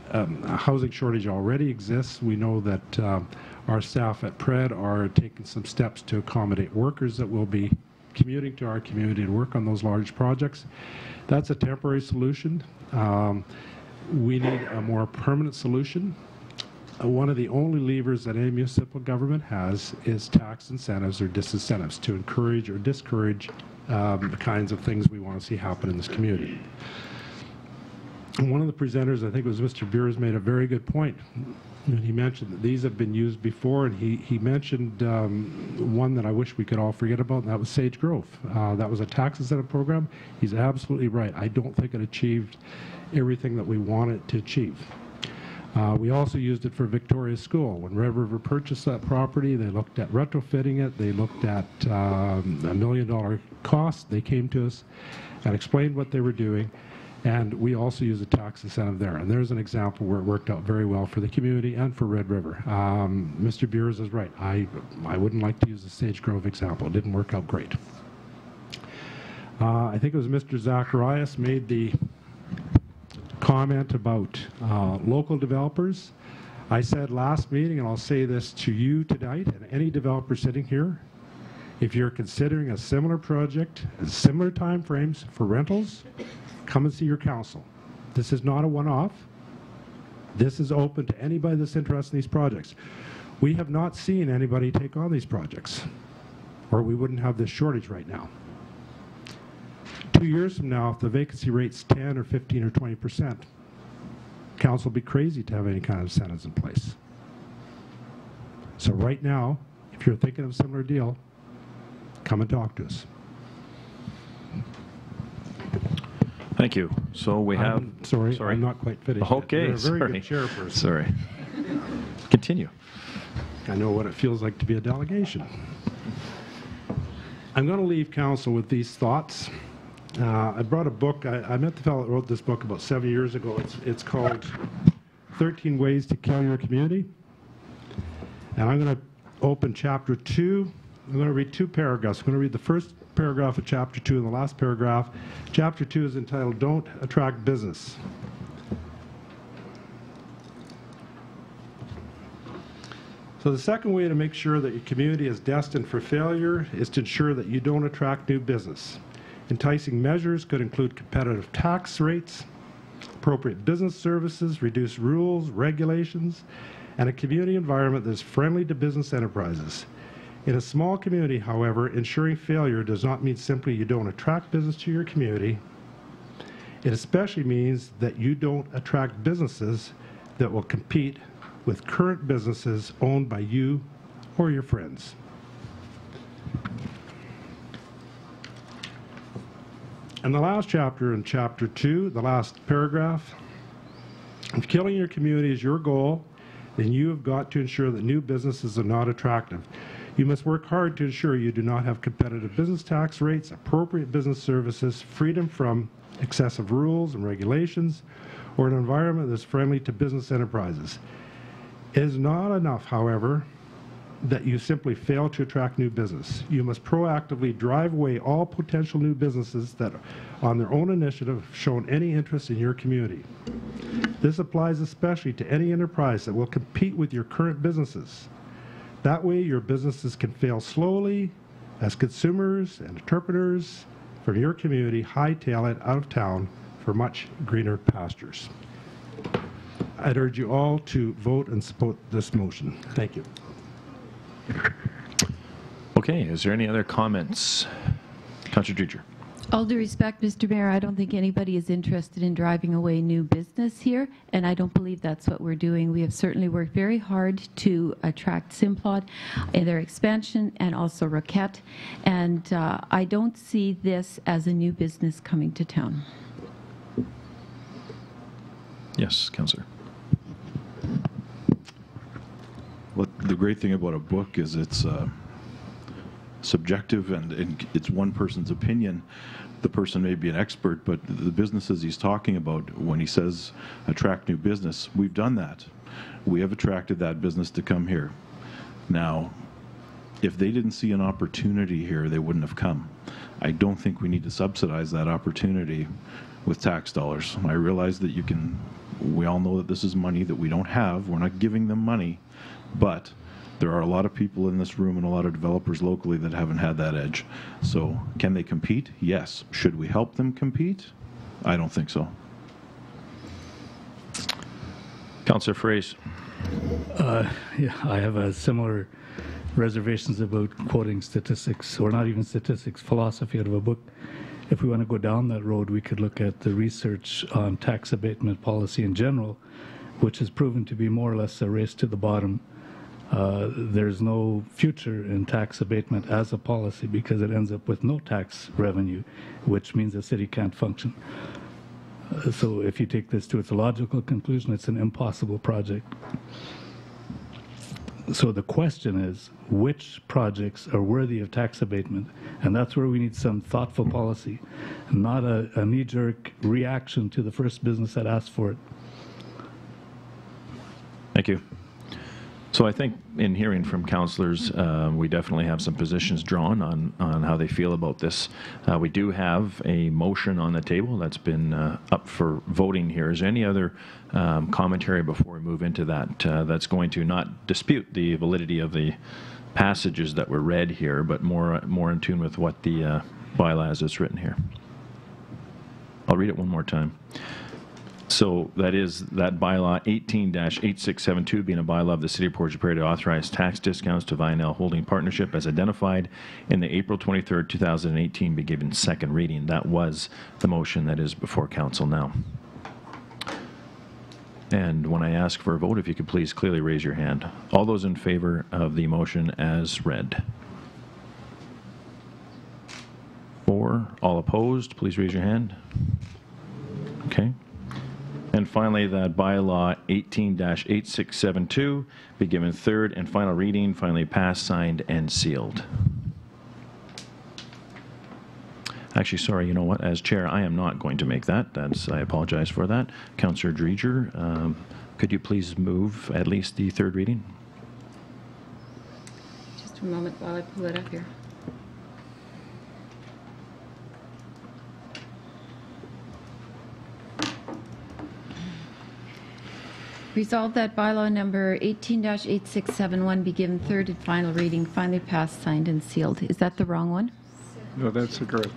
a housing shortage already exists. We know that our staff at PRED are taking some steps to accommodate workers that will be commuting to our community and work on those large projects. That's a temporary solution. We need a more permanent solution. One of the only levers that any municipal government has is tax incentives or disincentives to encourage or discourage the kinds of things we want to see happen in this community. And one of the presenters, I think it was Mr. Beers, made a very good point. He mentioned that these have been used before, and he mentioned one that I wish we could all forget about, and that was Sage Grove. That was a tax incentive program. He's absolutely right. I don't think it achieved everything that we want it to achieve. We also used it for Victoria School. When Red River purchased that property, they looked at retrofitting it. They looked at a $1 million cost. They came to us and explained what they were doing. And we also use a tax incentive there. And there's an example where it worked out very well for the community and for Red River. Mr. Beers is right. I wouldn't like to use the Sage Grove example. It didn't work out great. I think it was Mr. Zacharias made the comment about local developers. I said last meeting, and I'll say this to you tonight and any developer sitting here, if you're considering a similar project and similar time frames for rentals, come and see your council. This is not a one-off. This is open to anybody that's interested in these projects. We have not seen anybody take on these projects, or we wouldn't have this shortage right now. 2 years from now, if the vacancy rate's 10 or 15 or 20%, council will be crazy to have any kind of incentives in place. So right now, if you're thinking of a similar deal, come and talk to us. Thank you. So we have... Sorry, I'm not quite finished. Okay, You're a very good chairperson. Sorry. Continue. I know what it feels like to be a delegation. I'm going to leave council with these thoughts. I brought a book. I met the fellow that wrote this book about 7 years ago. It's called 13 Ways to Kill Your Community. And I'm going to open chapter 2. I'm going to read 2 paragraphs. I'm going to read the first paragraph of chapter 2 and the last paragraph. Chapter 2 is entitled, Don't Attract Business. So the second way to make sure that your community is destined for failure is to ensure that you don't attract new business. Enticing measures could include competitive tax rates, appropriate business services, reduce rules, regulations, and a community environment that is friendly to business enterprises. In a small community, however, ensuring failure does not mean simply you don't attract business to your community. It especially means that you don't attract businesses that will compete with current businesses owned by you or your friends. And the last chapter, in Chapter 2, the last paragraph, if killing your community is your goal, then you have got to ensure that new businesses are not attractive. You must work hard to ensure you do not have competitive business tax rates, appropriate business services, freedom from excessive rules and regulations, or an environment that is friendly to business enterprises. It is not enough, however, that you simply fail to attract new business. You must proactively drive away all potential new businesses that, on their own initiative, have shown any interest in your community. This applies especially to any enterprise that will compete with your current businesses. That way, your businesses can fail slowly as consumers and entrepreneurs from your community hightail it out of town for much greener pastures. I'd urge you all to vote and support this motion. Thank you. Okay, is there any other comments? Councillor Dreger. All due respect, Mr. Mayor, I don't think anybody is interested in driving away new business here, and I don't believe that's what we're doing. We have certainly worked very hard to attract Simplot in their expansion and also Roquette, and I don't see this as a new business coming to town. Yes, Councillor. Well, the great thing about a book is it's subjective and it's one person's opinion. The person may be an expert, but the businesses he's talking about, when he says attract new business, we've done that. We have attracted that business to come here. Now, if they didn't see an opportunity here, they wouldn't have come. I don't think we need to subsidize that opportunity with tax dollars. I realize that we all know that this is money that we don't have. We're not giving them money, but there are a lot of people in this room and a lot of developers locally that haven't had that edge. So can they compete? Yes. Should we help them compete? I don't think so. Councillor Fraser. Yeah, I have a similar reservations about quoting statistics, or not even statistics, philosophy out of a book. If we want to go down that road, we could look at the research on tax abatement policy in general, which has proven to be more or less a race to the bottom. There's no future in tax abatement as a policy because it ends up with no tax revenue, which means the city can't function. So if you take this to its logical conclusion, it's an impossible project. So the question is, which projects are worthy of tax abatement? And that's where we need some thoughtful policy, not a knee-jerk reaction to the first business that asked for it. Thank you. So I think in hearing from councillors, we definitely have some positions drawn on how they feel about this. We do have a motion on the table that's been up for voting here. Is there any other commentary before we move into that that's going to not dispute the validity of the passages that were read here, but more in tune with what the bylaw as it's written here? I'll read it one more time. So that is that bylaw 18-8672 being a bylaw of the City of Portage la Prairie to authorize tax discounts to Vianel Holding Partnership as identified in the April 23rd, 2018 be given second reading. That was the motion that is before council now. And when I ask for a vote, if you could please clearly raise your hand. All those in favor of the motion as read. 4. All opposed, please raise your hand. Okay. And finally, that bylaw 18-8672 be given third and final reading, finally passed, signed, and sealed. Actually, sorry, you know what? As chair, I am not going to make that. I apologize for that. Councillor Dreger, could you please move at least the third reading? Just a moment while I pull it up here. Resolved that bylaw number 18-8671 be given third and final reading, finally passed, signed, and sealed. Is that the wrong one? No, that's correct.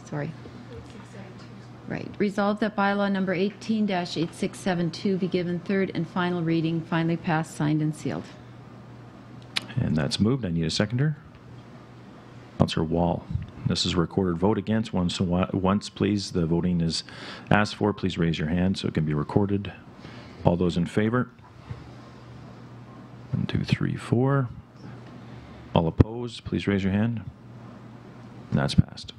Sorry. Right. Resolved that bylaw number 18-8672 be given third and final reading, finally passed, signed, and sealed. And that's moved. I need a seconder. Councillor Wall. This is a recorded vote against. Once, please, the voting is asked for. Please raise your hand so it can be recorded. All those in favor? 1, 2, 3, 4. All opposed, please raise your hand. And that's passed.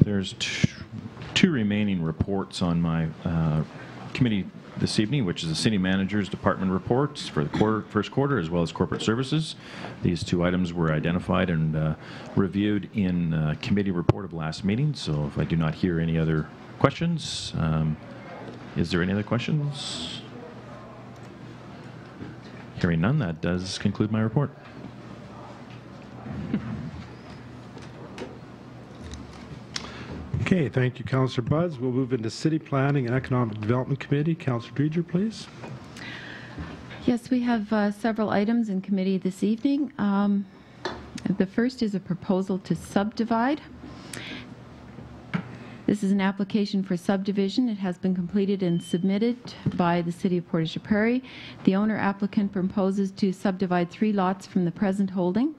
There's two remaining reports on my committee this evening, which is the City Manager's Department reports for the first quarter, as well as corporate services. These two items were identified and reviewed in committee report of last meeting, so if I do not hear any other questions, is there any other questions? Hearing none, that does conclude my report. Okay, thank you, Councillor Buds. We'll move into City Planning and Economic Development Committee. Councillor Dreger, please. Yes, we have several items in committee this evening. The first is a proposal to subdivide. This is an application for subdivision. It has been completed and submitted by the City of Portage la Prairie. The owner applicant proposes to subdivide 3 lots from the present holding.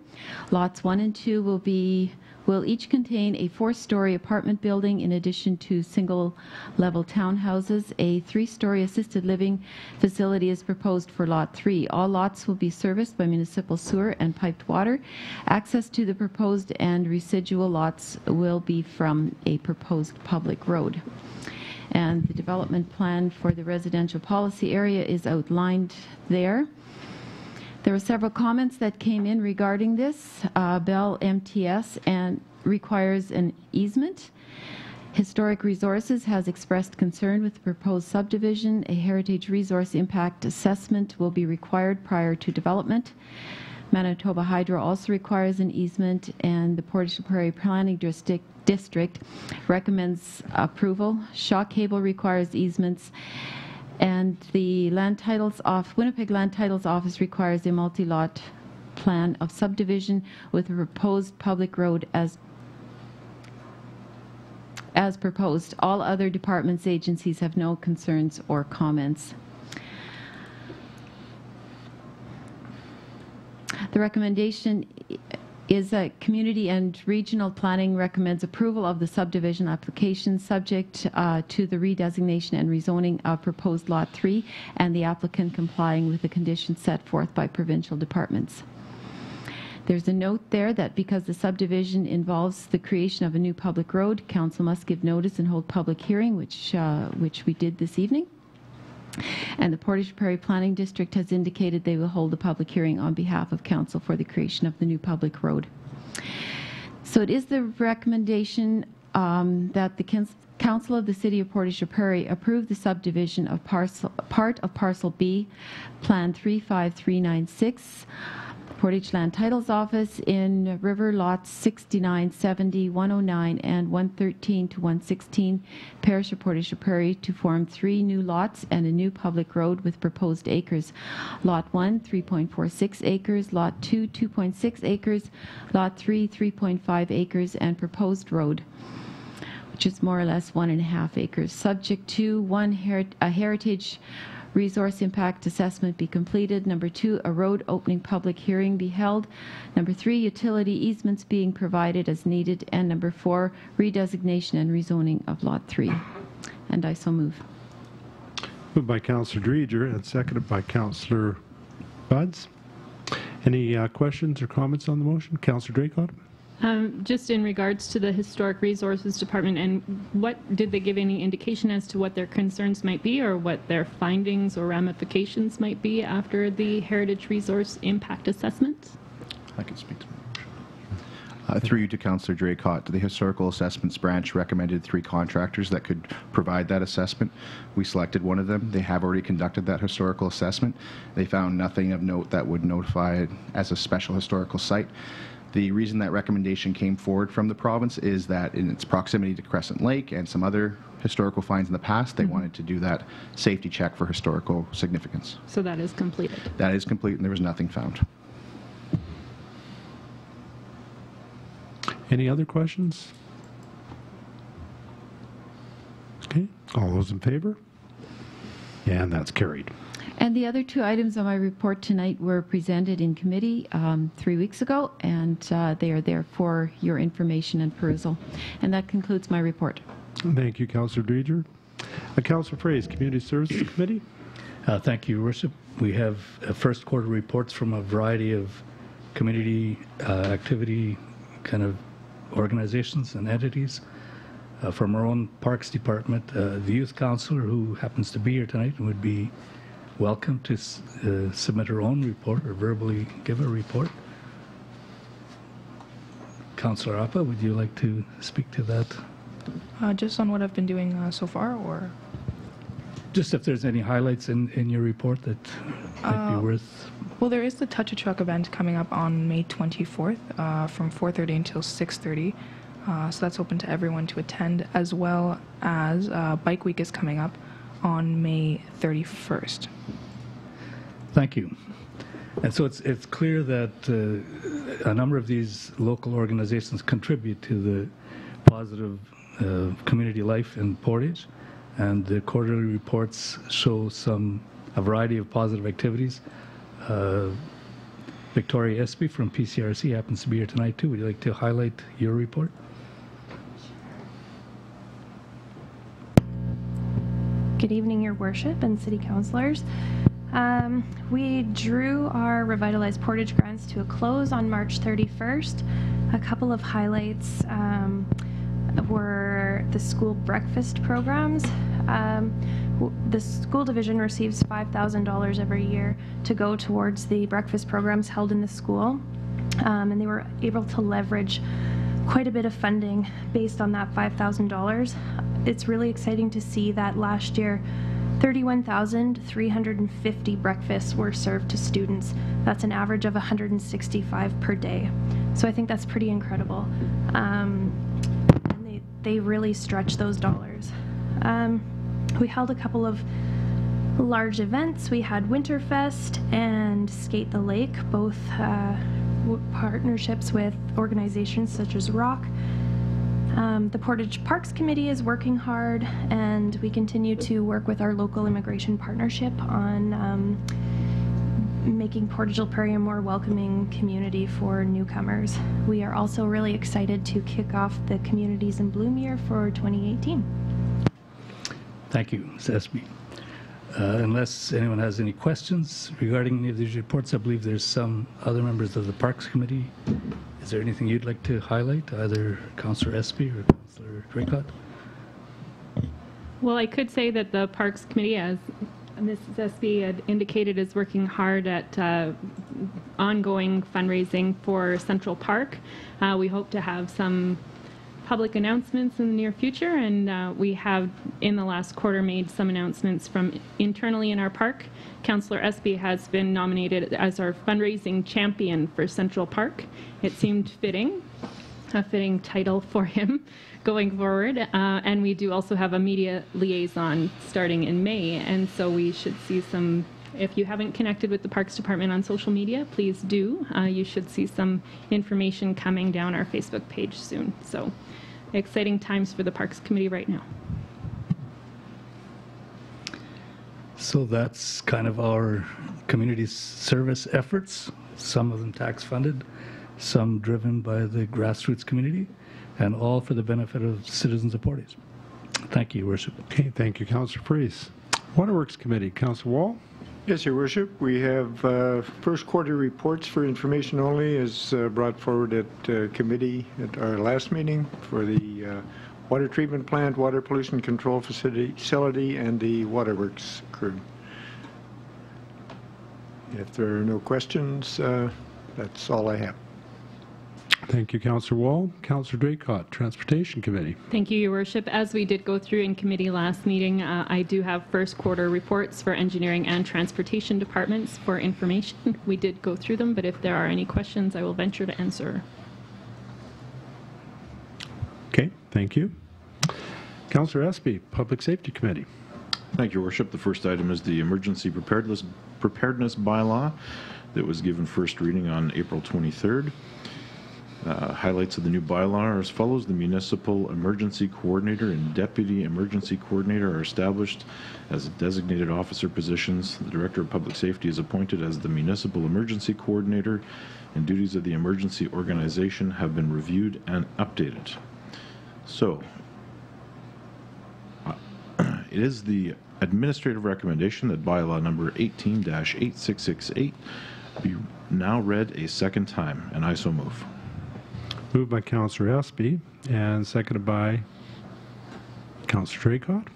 Lots 1 and 2 will each contain a 4-story apartment building in addition to single-level townhouses. A 3-story assisted living facility is proposed for Lot 3. All lots will be serviced by municipal sewer and piped water. Access to the proposed and residual lots will be from a proposed public road. And the development plan for the residential policy area is outlined there. There were several comments that came in regarding this. Bell MTS and requires an easement. Historic Resources has expressed concern with the proposed subdivision. A heritage resource impact assessment will be required prior to development. Manitoba Hydro also requires an easement, and the Portage la Prairie Planning District recommends approval. Shaw Cable requires easements. And the Winnipeg Land Titles Office requires a multi-lot plan of subdivision with a proposed public road as proposed. All other departments, agencies have no concerns or comments. The recommendation is that Community and Regional Planning recommends approval of the subdivision application subject to the redesignation and rezoning of proposed Lot 3 and the applicant complying with the conditions set forth by provincial departments. There's a note there that because the subdivision involves the creation of a new public road, Council must give notice and hold public hearing, which we did this evening. And the Portage la Prairie Planning District has indicated they will hold a public hearing on behalf of Council for the creation of the new public road. So it is the recommendation that the Council of the City of Portage la Prairie approve the subdivision of part of Parcel B, Plan 35396, Portage Land Titles Office in River Lots 69, 70, 109, and 113 to 116, Parish of Portage la Prairie, to form 3 new lots and a new public road with proposed acres. Lot 1, 3.46 acres, Lot 2, 2.6 acres, Lot 3, 3.5 acres, and proposed road, which is more or less 1.5 acres, subject to a heritage resource impact assessment be completed. Number 2, a road opening public hearing be held. Number 3, utility easements being provided as needed. And number 4, redesignation and rezoning of Lot 3. And I so move. Moved by Councillor Dreger and seconded by Councillor Buds. Any questions or comments on the motion? Councillor Draycott? Just in regards to the Historic Resources Department, and what did they give any indication as to what their concerns might be or what their findings or ramifications might be after the Heritage Resource Impact Assessment? I can speak to that. Through you to Councillor Draycott, the Historical Assessments Branch recommended 3 contractors that could provide that assessment. We selected one of them. They have already conducted that historical assessment. They found nothing of note that would notify it as a special historical site. The reason that recommendation came forward from the province is that in its proximity to Crescent Lake and some other historical finds in the past. They wanted to do that safety check for historical significance. So that is completed. That is complete, and there was nothing found. Any other questions? Okay, all those in favor? And that's carried. And the other two items on my report tonight were presented in committee 3 weeks ago, and they are there for your information and perusal. And that concludes my report. Thank you, Councillor Dreger. Councillor Fraze, Community Services Committee. Thank you, Your Worship. We have first quarter reports from a variety of community activity kind of organizations and entities. From our own Parks Department, the Youth Councillor, who happens to be here tonight and would be welcome to submit her own report or verbally give a report. Councillor Appa, would you like to speak to that? Just on what I've been doing so far, or? Just if there's any highlights in your report that might be worth... Well, there is the Touch a Truck event coming up on May 24th from 4:30 until 6:30. So that's open to everyone to attend, as well as Bike Week is coming up on May 31st. Thank you. And so it's clear that a number of these local organizations contribute to the positive community life in Portage, and the quarterly reports show a variety of positive activities. Victoria Espy from PCRC happens to be here tonight too. Would you like to highlight your report? Good evening, Your Worship and City Councillors. We drew our Revitalize Portage grants to a close on March 31st. A couple of highlights were the school breakfast programs. The school division receives $5,000 every year to go towards the breakfast programs held in the school, and they were able to leverage quite a bit of funding based on that $5,000. It's really exciting to see that last year 31,350 breakfasts were served to students. That's an average of 165 per day. So I think that's pretty incredible. And they really stretch those dollars. We held a couple of large events. We had Winterfest and Skate the Lake, both partnerships with organizations such as ROC. The Portage Parks Committee is working hard, and we continue to work with our local immigration partnership on making Portage la Prairie a more welcoming community for newcomers. We are also really excited to kick off the Communities in Bloom year for 2018. Thank you, Ms. Espy. Unless anyone has any questions regarding any of these reports, I believe there's some other members of the Parks Committee. Is there anything you'd like to highlight, either Councillor Espy or Councillor Draycott? Well, I could say that the Parks Committee, as Mrs. Espy had indicated, is working hard at ongoing fundraising for Central Park. We hope to have some public announcements in the near future, and we have in the last quarter made some announcements from internally in our park. Councillor Espy has been nominated as our fundraising champion for Central Park. It seemed fitting, a fitting title for him going forward, and we do also have a media liaison starting in May, and so we should see some. If you haven't connected with the Parks Department on social media, please do. You should see some information coming down our Facebook page soon. So exciting times for the Parks Committee right now. So that's kind of our community service efforts, some of them tax funded, some driven by the grassroots community, and all for the benefit of citizens of Portage. Thank you, Your Worship. Okay, thank you, Councillor Fraze. Waterworks Committee, Councillor Wall. Yes, Your Worship. We have first quarter reports for information only as brought forward at committee at our last meeting for the water treatment plant, water pollution control facility, and the waterworks crew. If there are no questions, that's all I have. Thank you, Councillor Wall. Councillor Draycott, Transportation Committee. Thank you, Your Worship. As we did go through in committee last meeting, I do have first quarter reports for engineering and transportation departments for information. We did go through them, but if there are any questions, I will venture to answer. Okay, thank you. Councillor Espy, Public Safety Committee. Thank you, Your Worship. The first item is the emergency preparedness bylaw that was given first reading on April 23rd. Highlights of the new bylaw are as follows. The municipal emergency coordinator and deputy emergency coordinator are established as designated officer positions. The director of public safety is appointed as the municipal emergency coordinator, and duties of the emergency organization have been reviewed and updated. So, it is the administrative recommendation that bylaw number 18-8668 be now read a second time, and I so move. Moved by Councillor Espy and seconded by Councillor Draycott.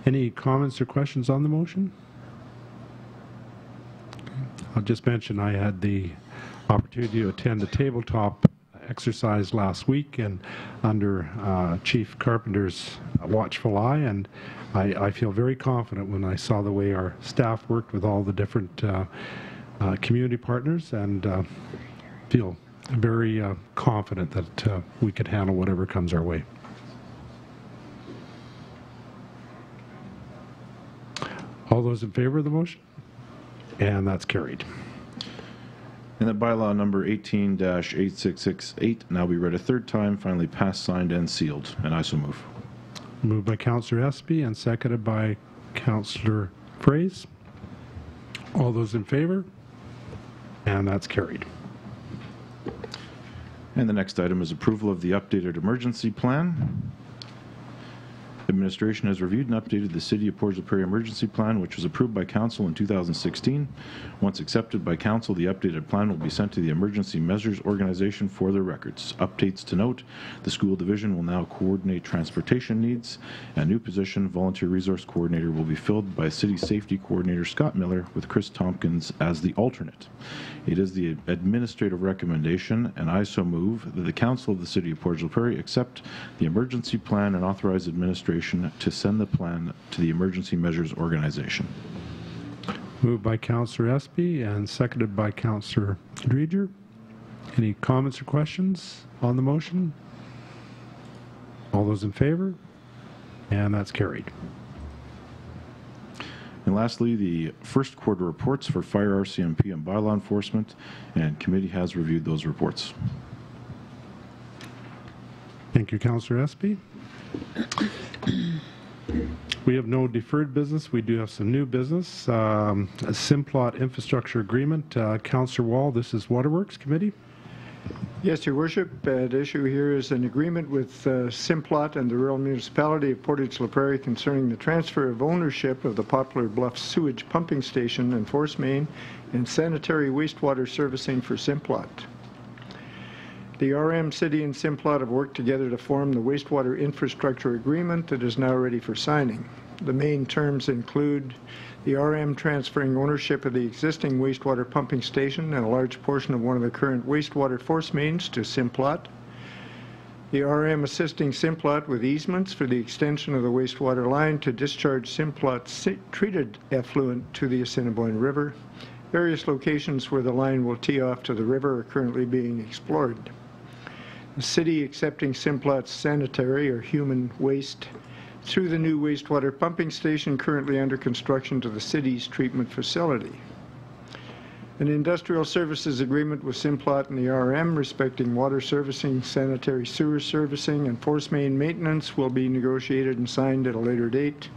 Any comments or questions on the motion? I'll just mention I had the opportunity to attend the tabletop exercise last week and under Chief Carpenter's watchful eye, and I feel very confident when I saw the way our staff worked with all the different community partners, and feel very confident that we could handle whatever comes our way. All those in favor of the motion? And that's carried. And that bylaw number 18-8668 now be read a third time, finally passed, signed, and sealed, and I so move. Moved by Councillor Espy and seconded by Councillor Fraze. All those in favor? And that's carried. And the next item is approval of the updated emergency plan. Administration has reviewed and updated the City of Portage la Prairie Emergency Plan, which was approved by Council in 2016. Once accepted by Council, the updated plan will be sent to the Emergency Measures Organization for their records. Updates to note, the School Division will now coordinate transportation needs. A new position, Volunteer Resource Coordinator, will be filled by City Safety Coordinator Scott Miller, with Chris Tompkins as the alternate. It is the administrative recommendation, and I so move, that the Council of the City of Portage la Prairie accept the emergency plan and authorize administration to send the plan to the Emergency Measures Organization. Moved by Councillor Espy and seconded by Councillor Dreger. Any comments or questions on the motion? All those in favor? And that's carried. And lastly, the first quarter reports for fire, RCMP, and bylaw enforcement, and committee has reviewed those reports. Thank you, Councillor Espy. We have no deferred business. We do have some new business. A Simplot infrastructure agreement. Councillor Wall, this is Waterworks Committee. Yes, Your Worship. The issue here is an agreement with Simplot and the Rural Municipality of Portage la Prairie concerning the transfer of ownership of the Poplar Bluff Sewage Pumping Station and force main and sanitary wastewater servicing for Simplot. The RM City and Simplot have worked together to form the wastewater infrastructure agreement that is now ready for signing. The main terms include the RM transferring ownership of the existing wastewater pumping station and a large portion of one of the current wastewater force mains to Simplot. The RM assisting Simplot with easements for the extension of the wastewater line to discharge Simplot's treated effluent to the Assiniboine River. Various locations where the line will tee off to the river are currently being explored. The city accepting Simplot's sanitary or human waste through the new wastewater pumping station currently under construction to the city's treatment facility. An industrial services agreement with Simplot and the RM respecting water servicing, sanitary sewer servicing, and force main maintenance will be negotiated and signed at a later date.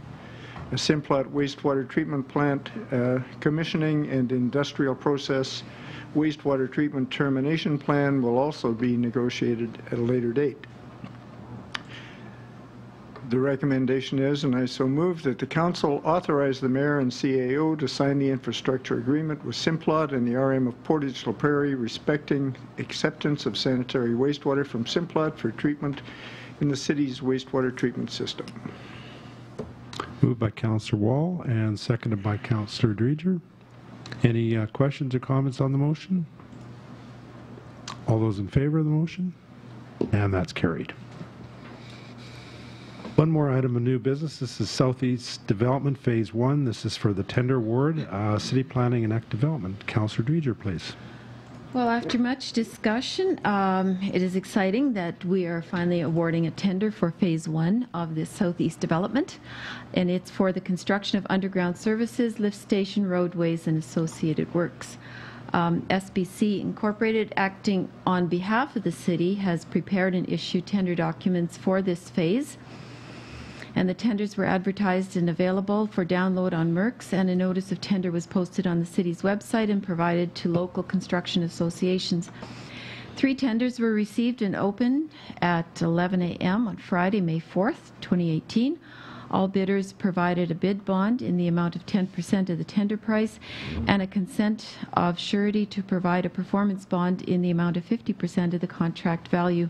A Simplot wastewater treatment plant commissioning and industrial process wastewater treatment termination plan will also be negotiated at a later date. The recommendation is, and I so move, that the Council authorize the Mayor and CAO to sign the infrastructure agreement with Simplot and the RM of Portage la Prairie respecting acceptance of sanitary wastewater from Simplot for treatment in the city's wastewater treatment system. Moved by Councillor Wall and seconded by Councillor Dreger. Any questions or comments on the motion? All those in favor of the motion? And that's carried. One more item of new business. This is Southeast Development Phase 1. This is for the tender award, City Planning and Act Development. Councillor Dreger, please. Well, after much discussion, it is exciting that we are finally awarding a tender for Phase 1 of this Southeast development, and it's for the construction of underground services, lift station, roadways, and associated works. SBC Incorporated, acting on behalf of the city, has prepared and issued tender documents for this phase. And the tenders were advertised and available for download on MERX, and a notice of tender was posted on the city's website and provided to local construction associations. 3 tenders were received and opened at 11 a.m. on Friday, May 4th, 2018. All bidders provided a bid bond in the amount of 10% of the tender price and a consent of surety to provide a performance bond in the amount of 50% of the contract value.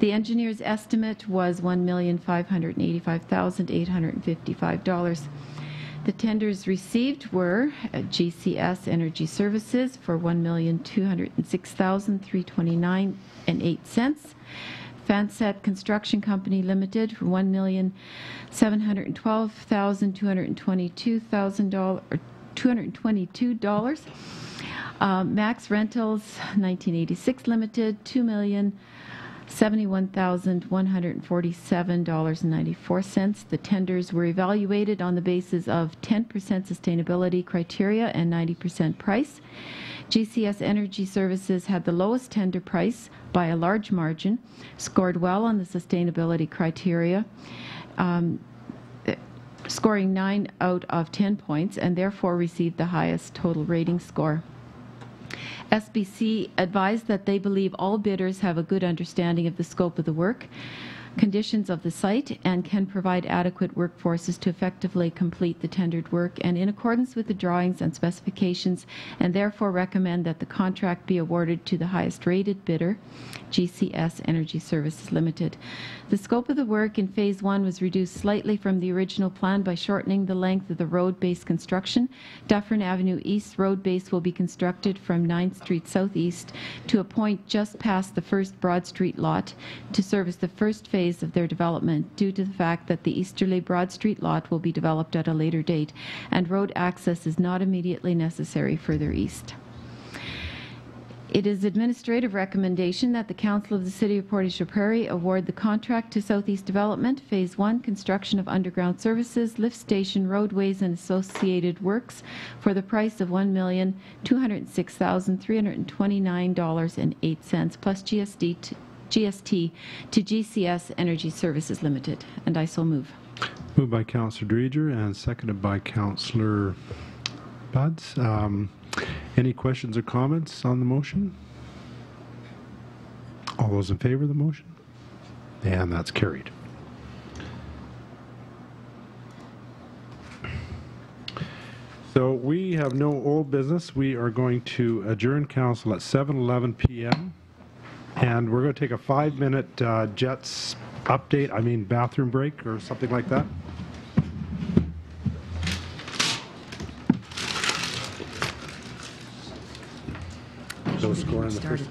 The engineer's estimate was $1,585,855. The tenders received were GCS Energy Services for $1,206,329.08. Fansett Construction Company Limited for $1,712,222. Max Rentals 1986 Limited $2,071,147.94. The tenders were evaluated on the basis of 10% sustainability criteria and 90% price. GCS Energy Services had the lowest tender price by a large margin, scored well on the sustainability criteria, scoring 9 out of 10 points, and therefore received the highest total rating score. SBC advised that they believe all bidders have a good understanding of the scope of the work, conditions of the site, and can provide adequate workforces to effectively complete the tendered work, and in accordance with the drawings and specifications, and therefore recommend that the contract be awarded to the highest rated bidder, GCS Energy Services Limited. The scope of the work in Phase 1 was reduced slightly from the original plan by shortening the length of the road base construction. Dufferin Avenue East road base will be constructed from 9th Street Southeast to a point just past the first Broad Street lot to service the first phase of their development, due to the fact that the easterly Broad Street lot will be developed at a later date and road access is not immediately necessary further east. It is administrative recommendation that the Council of the City of Portage la Prairie award the contract to Southeast Development, Phase 1, construction of underground services, lift station, roadways, and associated works for the price of $1,206,329.08 plus GST to GCS Energy Services Limited, and I so move. Moved by Councillor Dreger and seconded by Councillor Buds. Any questions or comments on the motion? All those in favor of the motion? And that's carried. So we have no old business. We are going to adjourn council at 7:11 p.m. And we're going to take a 5-minute Jets bathroom break or something like that. No score in the first.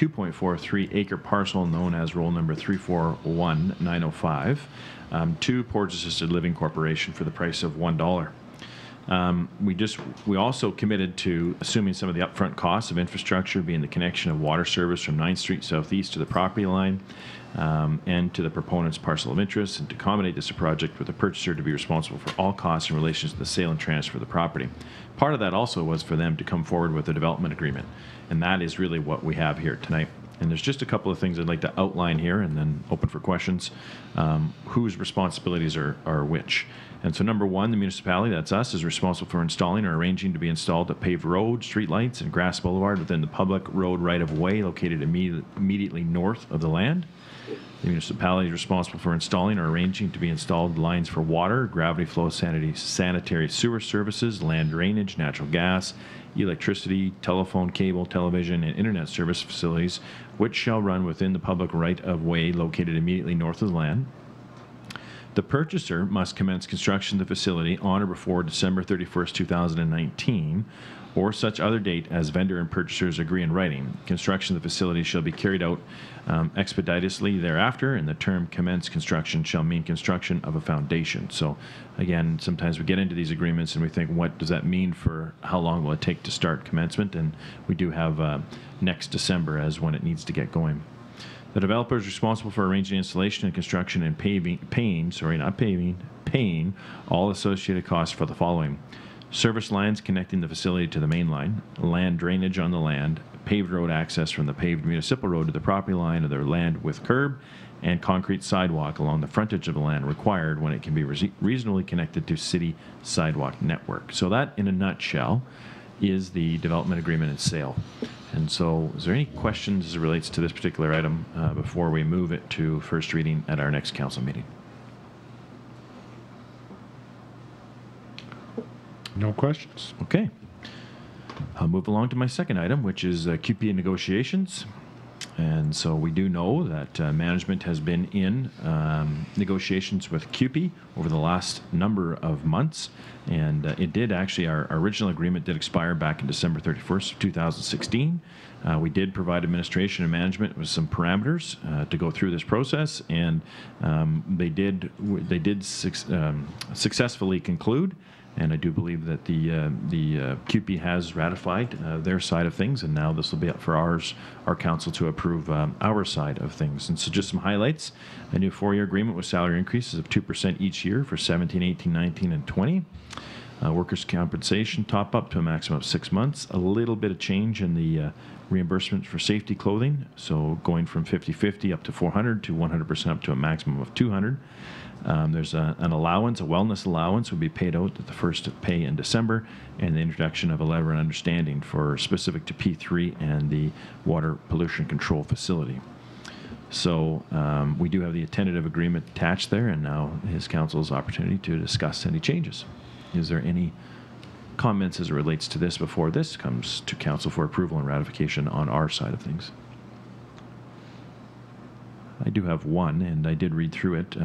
2.43-acre parcel known as roll number 341905 to Portage Assisted Living Corporation for the price of $1. We also committed to assuming some of the upfront costs of infrastructure, being the connection of water service from 9th Street Southeast to the property line and to the proponent's parcel of interest, and to accommodate this project with the purchaser to be responsible for all costs in relation to the sale and transfer of the property. Part of that also was for them to come forward with a development agreement, and that is really what we have here tonight. And there's just a couple of things I'd like to outline here and then open for questions. Whose responsibilities are which? And so number one, the municipality, that's us, is responsible for installing or arranging to be installed a paved road, streetlights, and grass boulevard within the public road right-of-way located immediately north of the land. The municipality is responsible for installing or arranging to be installed lines for water, gravity flow, sanitary sewer services, land drainage, natural gas, electricity, telephone, cable, television, and internet service facilities, which shall run within the public right-of-way located immediately north of the land. The purchaser must commence construction of the facility on or before December 31st, 2019, or such other date as vendor and purchasers agree in writing. Construction of the facility shall be carried out expeditiously thereafter, and the term commence construction shall mean construction of a foundation. So again, sometimes we get into these agreements and we think, what does that mean for how long will it take to start commencement? And we do have next December as when it needs to get going. The developer is responsible for arranging installation and construction and paying all associated costs for the following: service lines connecting the facility to the main line, land drainage on the land, paved road access from the paved municipal road to the property line of their land with curb, and concrete sidewalk along the frontage of the land required when it can be reasonably connected to city sidewalk network. So that, in a nutshell, is the development agreement and sale. And so is there any questions as it relates to this particular item before we move it to first reading at our next council meeting? No questions. Okay. I'll move along to my second item, which is QP negotiations. And so we do know that management has been in negotiations with QP over the last number of months. And it did actually, our original agreement did expire back in December 31st of 2016. We did provide administration and management with some parameters to go through this process, and they did successfully conclude. And I do believe that the QP has ratified their side of things, and now this will be up for our council to approve our side of things. And so just some highlights: a new 4-year agreement with salary increases of 2% each year for 17, 18, 19, and 20. Workers' compensation top up to a maximum of 6 months. A little bit of change in the reimbursement for safety clothing, so going from 50/50 up to 400 to 100% up to a maximum of 200. There's an allowance, a wellness allowance would be paid out at the first of pay in December, and the introduction of a letter of understanding for specific to P3 and the water pollution control facility. So we do have the tentative agreement attached there, and now his council's opportunity to discuss any changes. Is there any comments as it relates to this before this comes to council for approval and ratification on our side of things? I do have one, and I did read through it.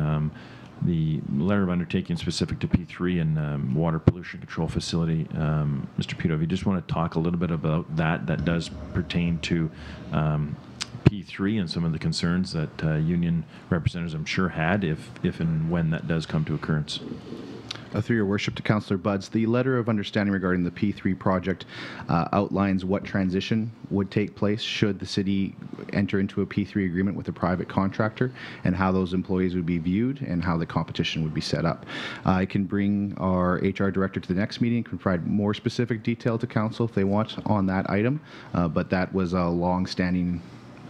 The letter of undertaking specific to P3 and water pollution control facility. Mr. Pito, if you just want to talk a little bit about that, that does pertain to P3 and some of the concerns that union representatives, I'm sure, had if and when that does come to occurrence. Through your worship to Councillor Budds, the letter of understanding regarding the P3 project outlines what transition would take place should the city enter into a P3 agreement with a private contractor, and how those employees would be viewed and how the competition would be set up. I can bring our HR director to the next meeting, can provide more specific detail to council if they want on that item, but that was a long-standing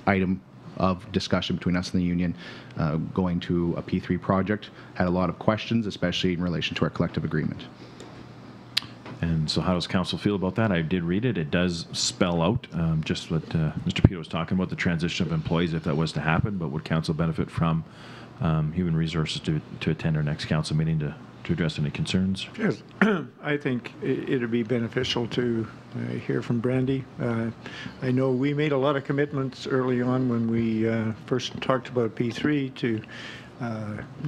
item of discussion between us and the union going to a P3 project. Had a lot of questions, especially in relation to our collective agreement. And so how does council feel about that? I did read it. It does spell out just what Mr. Pito was talking about, the transition of employees if that was to happen, but would council benefit from human resources to attend our next council meeting to address any concerns? Yes, I think it would be beneficial to hear from Brandy. I know we made a lot of commitments early on when we first talked about P3 to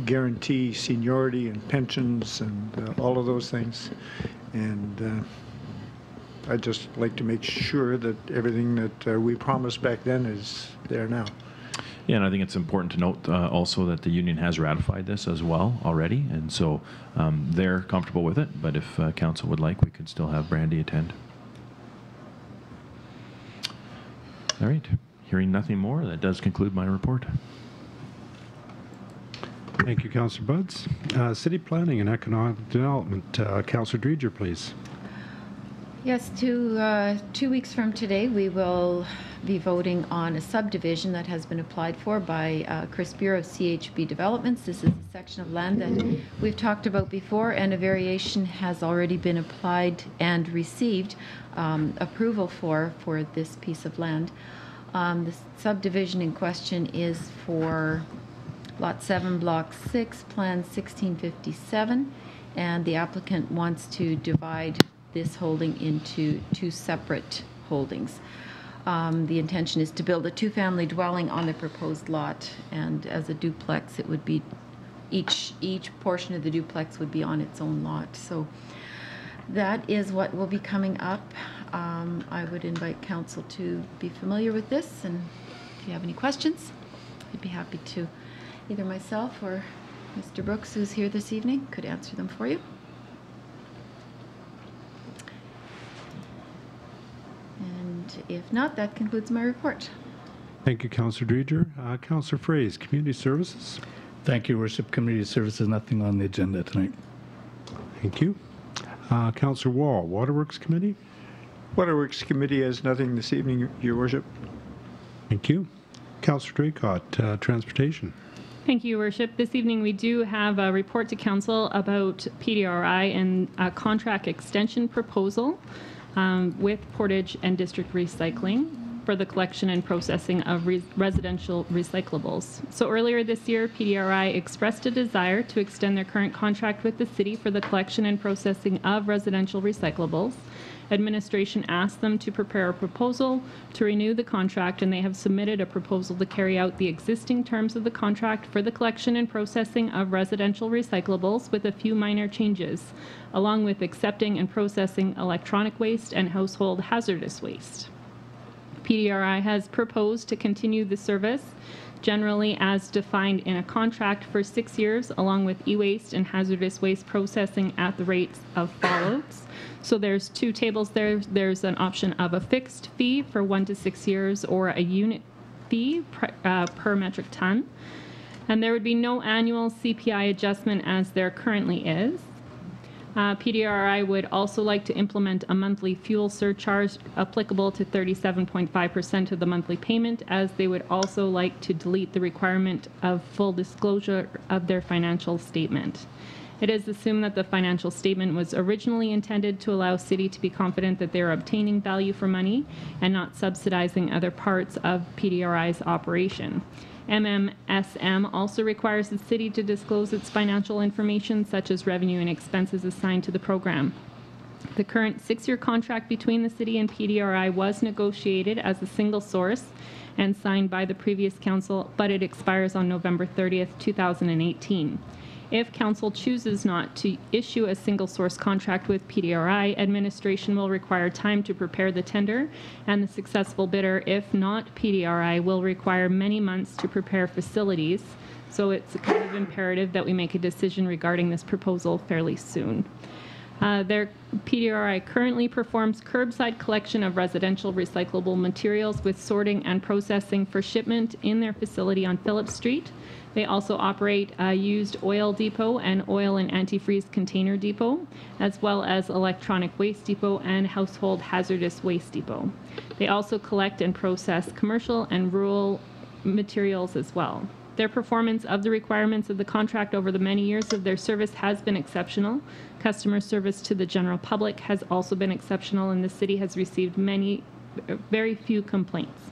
guarantee seniority and pensions and all of those things. And I'd just like to make sure that everything that we promised back then is there now. Yeah, and I think it's important to note also that the union has ratified this as well already, and so they're comfortable with it. But if council would like, we could still have Brandy attend. All right. Hearing nothing more, that does conclude my report. Thank you, Councillor Buds. City Planning and Economic Development, Councillor Dreger, please. Yes, 2 weeks from today, we will be voting on a subdivision that has been applied for by Chris Bureau of CHB Developments. This is a section of land that we've talked about before, and a variation has already been applied and received approval for this piece of land. The subdivision in question is for Lot 7, Block 6, Plan 1657, and the applicant wants to divide this holding into 2 separate holdings. The intention is to build a 2-family dwelling on the proposed lot, and as a duplex, it would be each portion of the duplex would be on its own lot. So that is what will be coming up. I would invite council to be familiar with this, and if you have any questions, I'd be happy to, either myself or Mr. Brooks, who's here this evening, could answer them for you. And if not, that concludes my report. Thank you, Councillor Dreger. Councillor Fraze, Community Services. Thank you, Worship. Community Services, nothing on the agenda tonight. Thank you. Councillor Wall, Waterworks Committee. Waterworks Committee has nothing this evening, Your Worship. Thank you. Councillor Draycott, Transportation. Thank you, Your Worship. This evening we do have a report to Council about PDRI and a contract extension proposal with Portage and District Recycling for the collection and processing of residential recyclables. So earlier this year, PDRI expressed a desire to extend their current contract with the city for the collection and processing of residential recyclables. Administration asked them to prepare a proposal to renew the contract, and they have submitted a proposal to carry out the existing terms of the contract for the collection and processing of residential recyclables with a few minor changes, along with accepting and processing electronic waste and household hazardous waste. PDRI has proposed to continue the service generally as defined in a contract for 6 years, along with e-waste and hazardous waste processing at the rates of follows. So there's 2 tables there. There's an option of a fixed fee for 1 to 6 years, or a unit fee per metric ton. And there would be no annual CPI adjustment as there currently is. PDRI would also like to implement a monthly fuel surcharge applicable to 37.5% of the monthly payment, as they would also like to delete the requirement of full disclosure of their financial statement. It is assumed that the financial statement was originally intended to allow City to be confident that they are obtaining value for money and not subsidizing other parts of PDRI's operation. MMSM also requires the City to disclose its financial information, such as revenue and expenses assigned to the program. The current 6-year contract between the City and PDRI was negotiated as a single source and signed by the previous council, but it expires on November 30th, 2018. If Council chooses not to issue a single source contract with PDRI, administration will require time to prepare the tender, and the successful bidder, if not PDRI, will require many months to prepare facilities. So it's kind of imperative that we make a decision regarding this proposal fairly soon. PDRI currently performs curbside collection of residential recyclable materials with sorting and processing for shipment in their facility on Phillips Street. They also operate a used oil depot and oil and antifreeze container depot, as well as electronic waste depot and household hazardous waste depot. They also collect and process commercial and rural materials as well. Their performance of the requirements of the contract over the many years of their service has been exceptional. Customer service to the general public has also been exceptional, and the City has received very few complaints.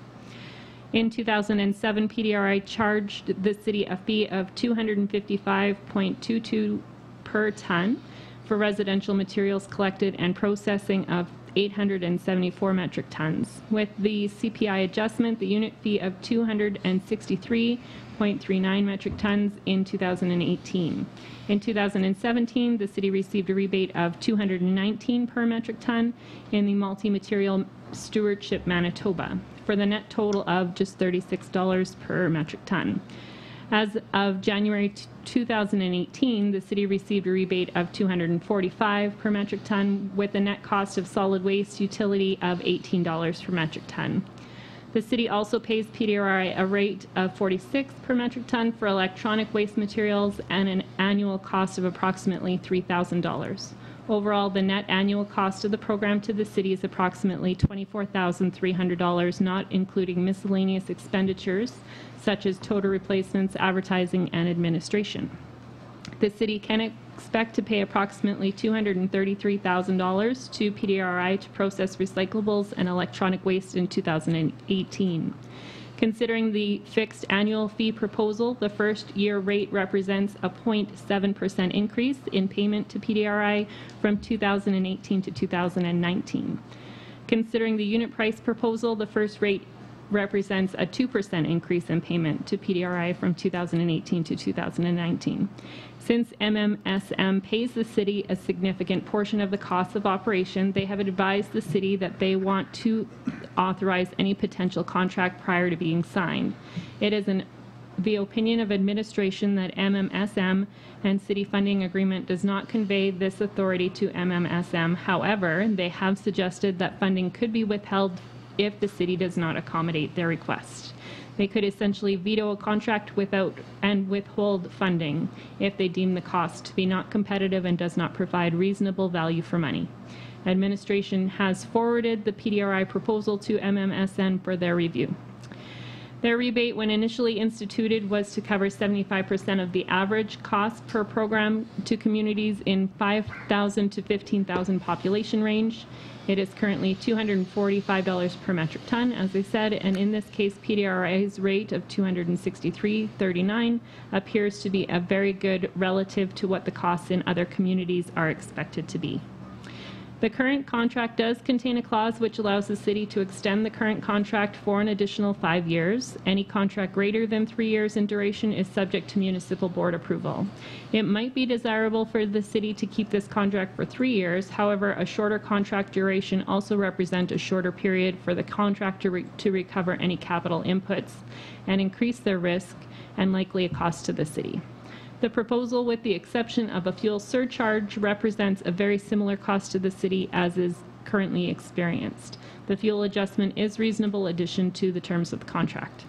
In 2007, PDRI charged the City a fee of $255.22 per ton for residential materials collected and processing of 874 metric tons. With the CPI adjustment, the unit fee of 263.39 metric tons in 2018. In 2017, the city received a rebate of 219 per metric ton in the Multi-Material Stewardship Manitoba, for the net total of just $36 per metric ton. As of January 2018, the city received a rebate of $245 per metric ton, with a net cost of solid waste utility of $18 per metric ton. The city also pays PDRI a rate of $46 per metric ton for electronic waste materials and an annual cost of approximately $3,000. Overall, the net annual cost of the program to the city is approximately $24,300, not including miscellaneous expenditures such as total replacements, advertising, and administration. The city can expect to pay approximately $233,000 to PDRI to process recyclables and electronic waste in 2018. Considering the fixed annual fee proposal, the first year rate represents a 0.7% increase in payment to PDRI from 2018 to 2019. Considering the unit price proposal, the first rate represents a 2% increase in payment to PDRI from 2018 to 2019. Since MMSM pays the city a significant portion of the cost of operation, they have advised the city that they want to authorize any potential contract prior to being signed. It is the opinion of administration that MMSM and city funding agreement does not convey this authority to MMSM. However, they have suggested that funding could be withheld if the city does not accommodate their request. They could essentially veto a contract and withhold funding if they deem the cost to be not competitive and does not provide reasonable value for money. Administration has forwarded the PDRI proposal to MMSN for their review. Their rebate, when initially instituted, was to cover 75% of the average cost per program to communities in 5,000 to 15,000 population range. It is currently $245 per metric ton, as I said, and in this case, PDRI's rate of $263.39 appears to be a very good relative to what the costs in other communities are expected to be. The current contract does contain a clause which allows the city to extend the current contract for an additional 5 years. Any contract greater than 3 years in duration is subject to municipal board approval. It might be desirable for the city to keep this contract for 3 years. However, a shorter contract duration also represents a shorter period for the contractor to recover any capital inputs and increase their risk and likely a cost to the city. The proposal, with the exception of a fuel surcharge, represents a very similar cost to the city as is currently experienced. The fuel adjustment is reasonable addition to the terms of the contract.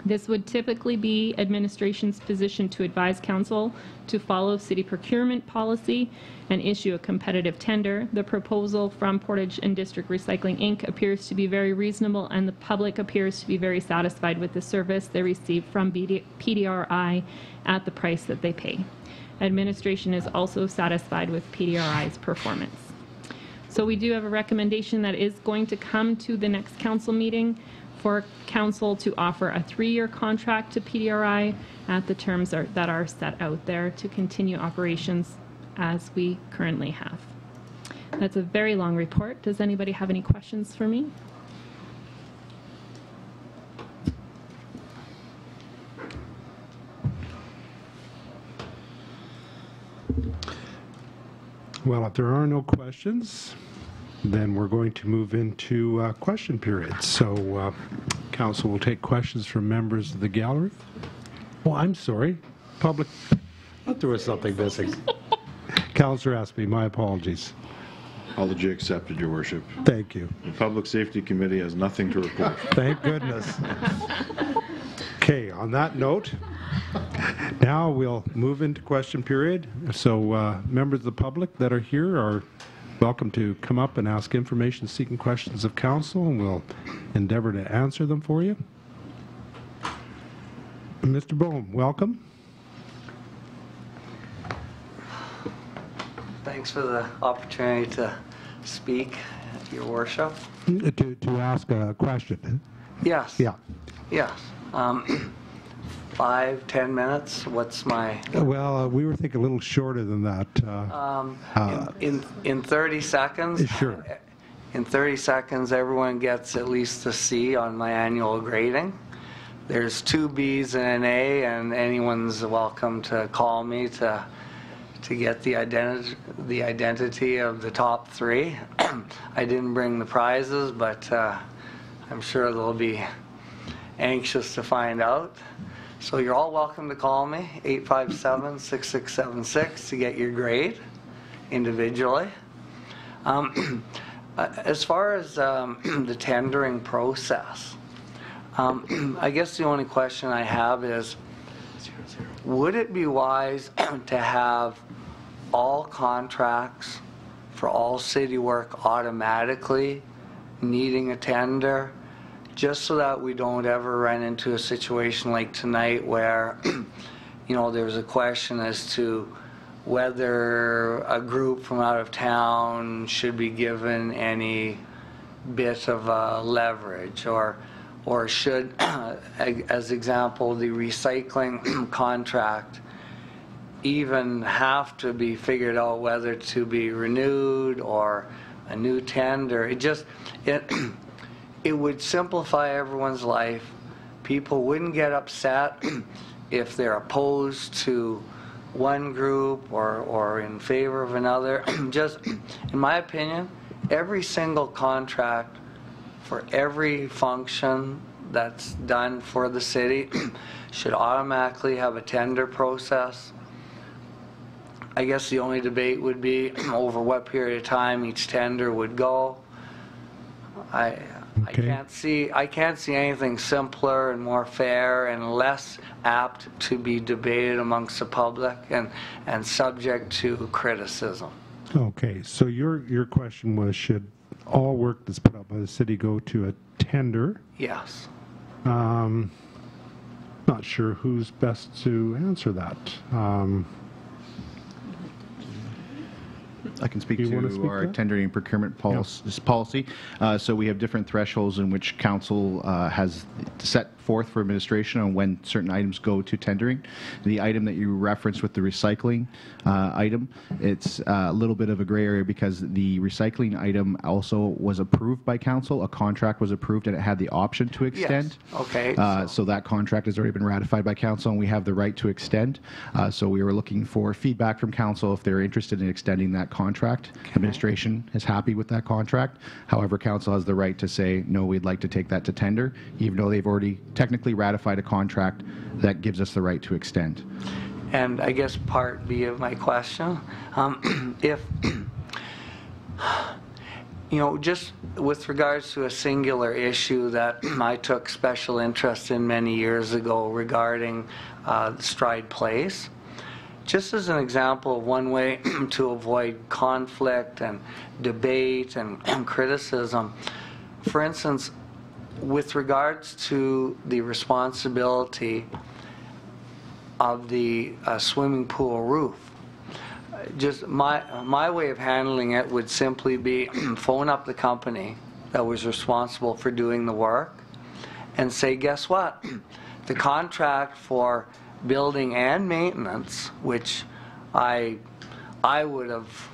This would typically be administration's position to advise council to follow city procurement policy and issue a competitive tender. The proposal from Portage and District Recycling Inc. appears to be very reasonable, and the public appears to be very satisfied with the service they receive from PDRI at the price that they pay. Administration is also satisfied with PDRI's performance. So we do have a recommendation that is going to come to the next council meeting for council to offer a 3-year contract to PDRI at the terms that are set out there to continue operations as we currently have. That's a very long report. Does anybody have any questions for me? Well, if there are no questions, then we're going to move into question period. So council will take questions from members of the gallery. Oh, I'm sorry. Public. I thought there was something missing. Councillor Aspey, my apologies. Apology accepted, Your Worship. Thank you. The Public Safety Committee has nothing to report. Thank goodness. Okay, on that note, now we'll move into question period. So members of the public that are here are welcome to come up and ask information-seeking questions of council, and we'll endeavor to answer them for you. Mr. Bohm, welcome. Thanks for the opportunity to speak, Your Worship. To ask a question. Yes. Yeah. Yes. 5, 10 minutes. What's my? Well, we were thinking a little shorter than that. In 30 seconds. Sure. in 30 seconds, everyone gets at least a C on my annual grading. There's 2 Bs and an A, and anyone's welcome to call me to get the identity of the top 3. I didn't bring the prizes, but I'm sure they'll be anxious to find out. So you're all welcome to call me, 857-6676, to get your grade individually. As far as the tendering process, I guess the only question I have is, would it be wise to have all contracts for all city work automatically needing a tender, just so that we don't ever run into a situation like tonight where, you know, there's a question as to whether a group from out of town should be given any bit of leverage, or should, as example, the recycling contract even have to be figured out whether to be renewed or a new tender. It would simplify everyone's life. People wouldn't get upset if they're opposed to one group or in favor of another. Just, in my opinion, every single contract for every function that's done for the city should automatically have a tender process. I guess the only debate would be over what period of time each tender would go. I can't see anything simpler and more fair and less apt to be debated amongst the public and subject to criticism. Okay, so your question was, should all work that's put out by the city go to a tender? Yes. Not sure who's best to answer that. I can speak to our tendering and procurement policy. So we have different thresholds in which council has set forth for administration on when certain items go to tendering. The item that you referenced with the recycling item, it's a little bit of a gray area because the recycling item also was approved by council. A contract was approved and it had the option to extend. Yes. Okay. So that contract has already been ratified by council and we have the right to extend. So we were looking for feedback from council if they're interested in extending that contract. Okay. Administration is happy with that contract. However, council has the right to say, no, we'd like to take that to tender, even though they've already technically ratified a contract that gives us the right to extend. And I guess part B of my question, if, you know, just with regards to a singular issue that I took special interest in many years ago regarding Stride Place, just as an example of one way to avoid conflict and debate and criticism, for instance, with regards to the responsibility of the swimming pool roof, just my way of handling it would simply be phone up the company that was responsible for doing the work and say, guess what? The contract for building and maintenance, which I would have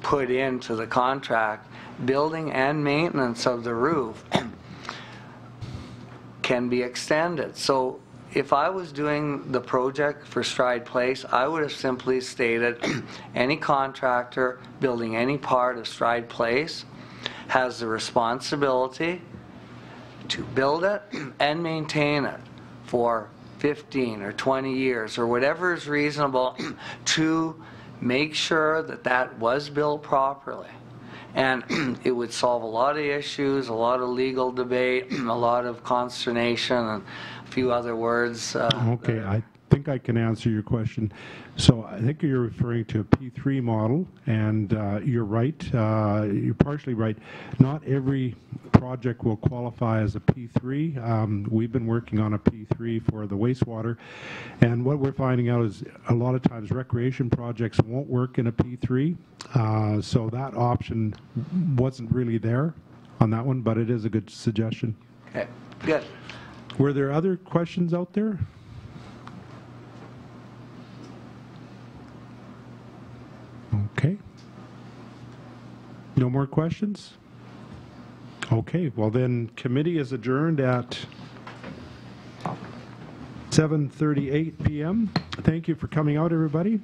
put into the contract, building and maintenance of the roof can be extended. So if I was doing the project for Stride Place, I would have simply stated any contractor building any part of Stride Place has the responsibility to build it and maintain it for 15 or 20 years or whatever is reasonable to make sure that that was built properly. And it would solve a lot of issues, a lot of legal debate, a lot of consternation, and a few other words. Okay, I think I can answer your question. So I think you're referring to a P3 model, and you're right. You're partially right. Not every project will qualify as a P3. We've been working on a P3 for the wastewater, and what we're finding out is a lot of times recreation projects won't work in a P3. So that option wasn't really there on that one, but it is a good suggestion. Okay, good. Were there other questions out there? Okay. No more questions? Okay, well then, committee is adjourned at 7:38 p.m. Thank you for coming out, everybody.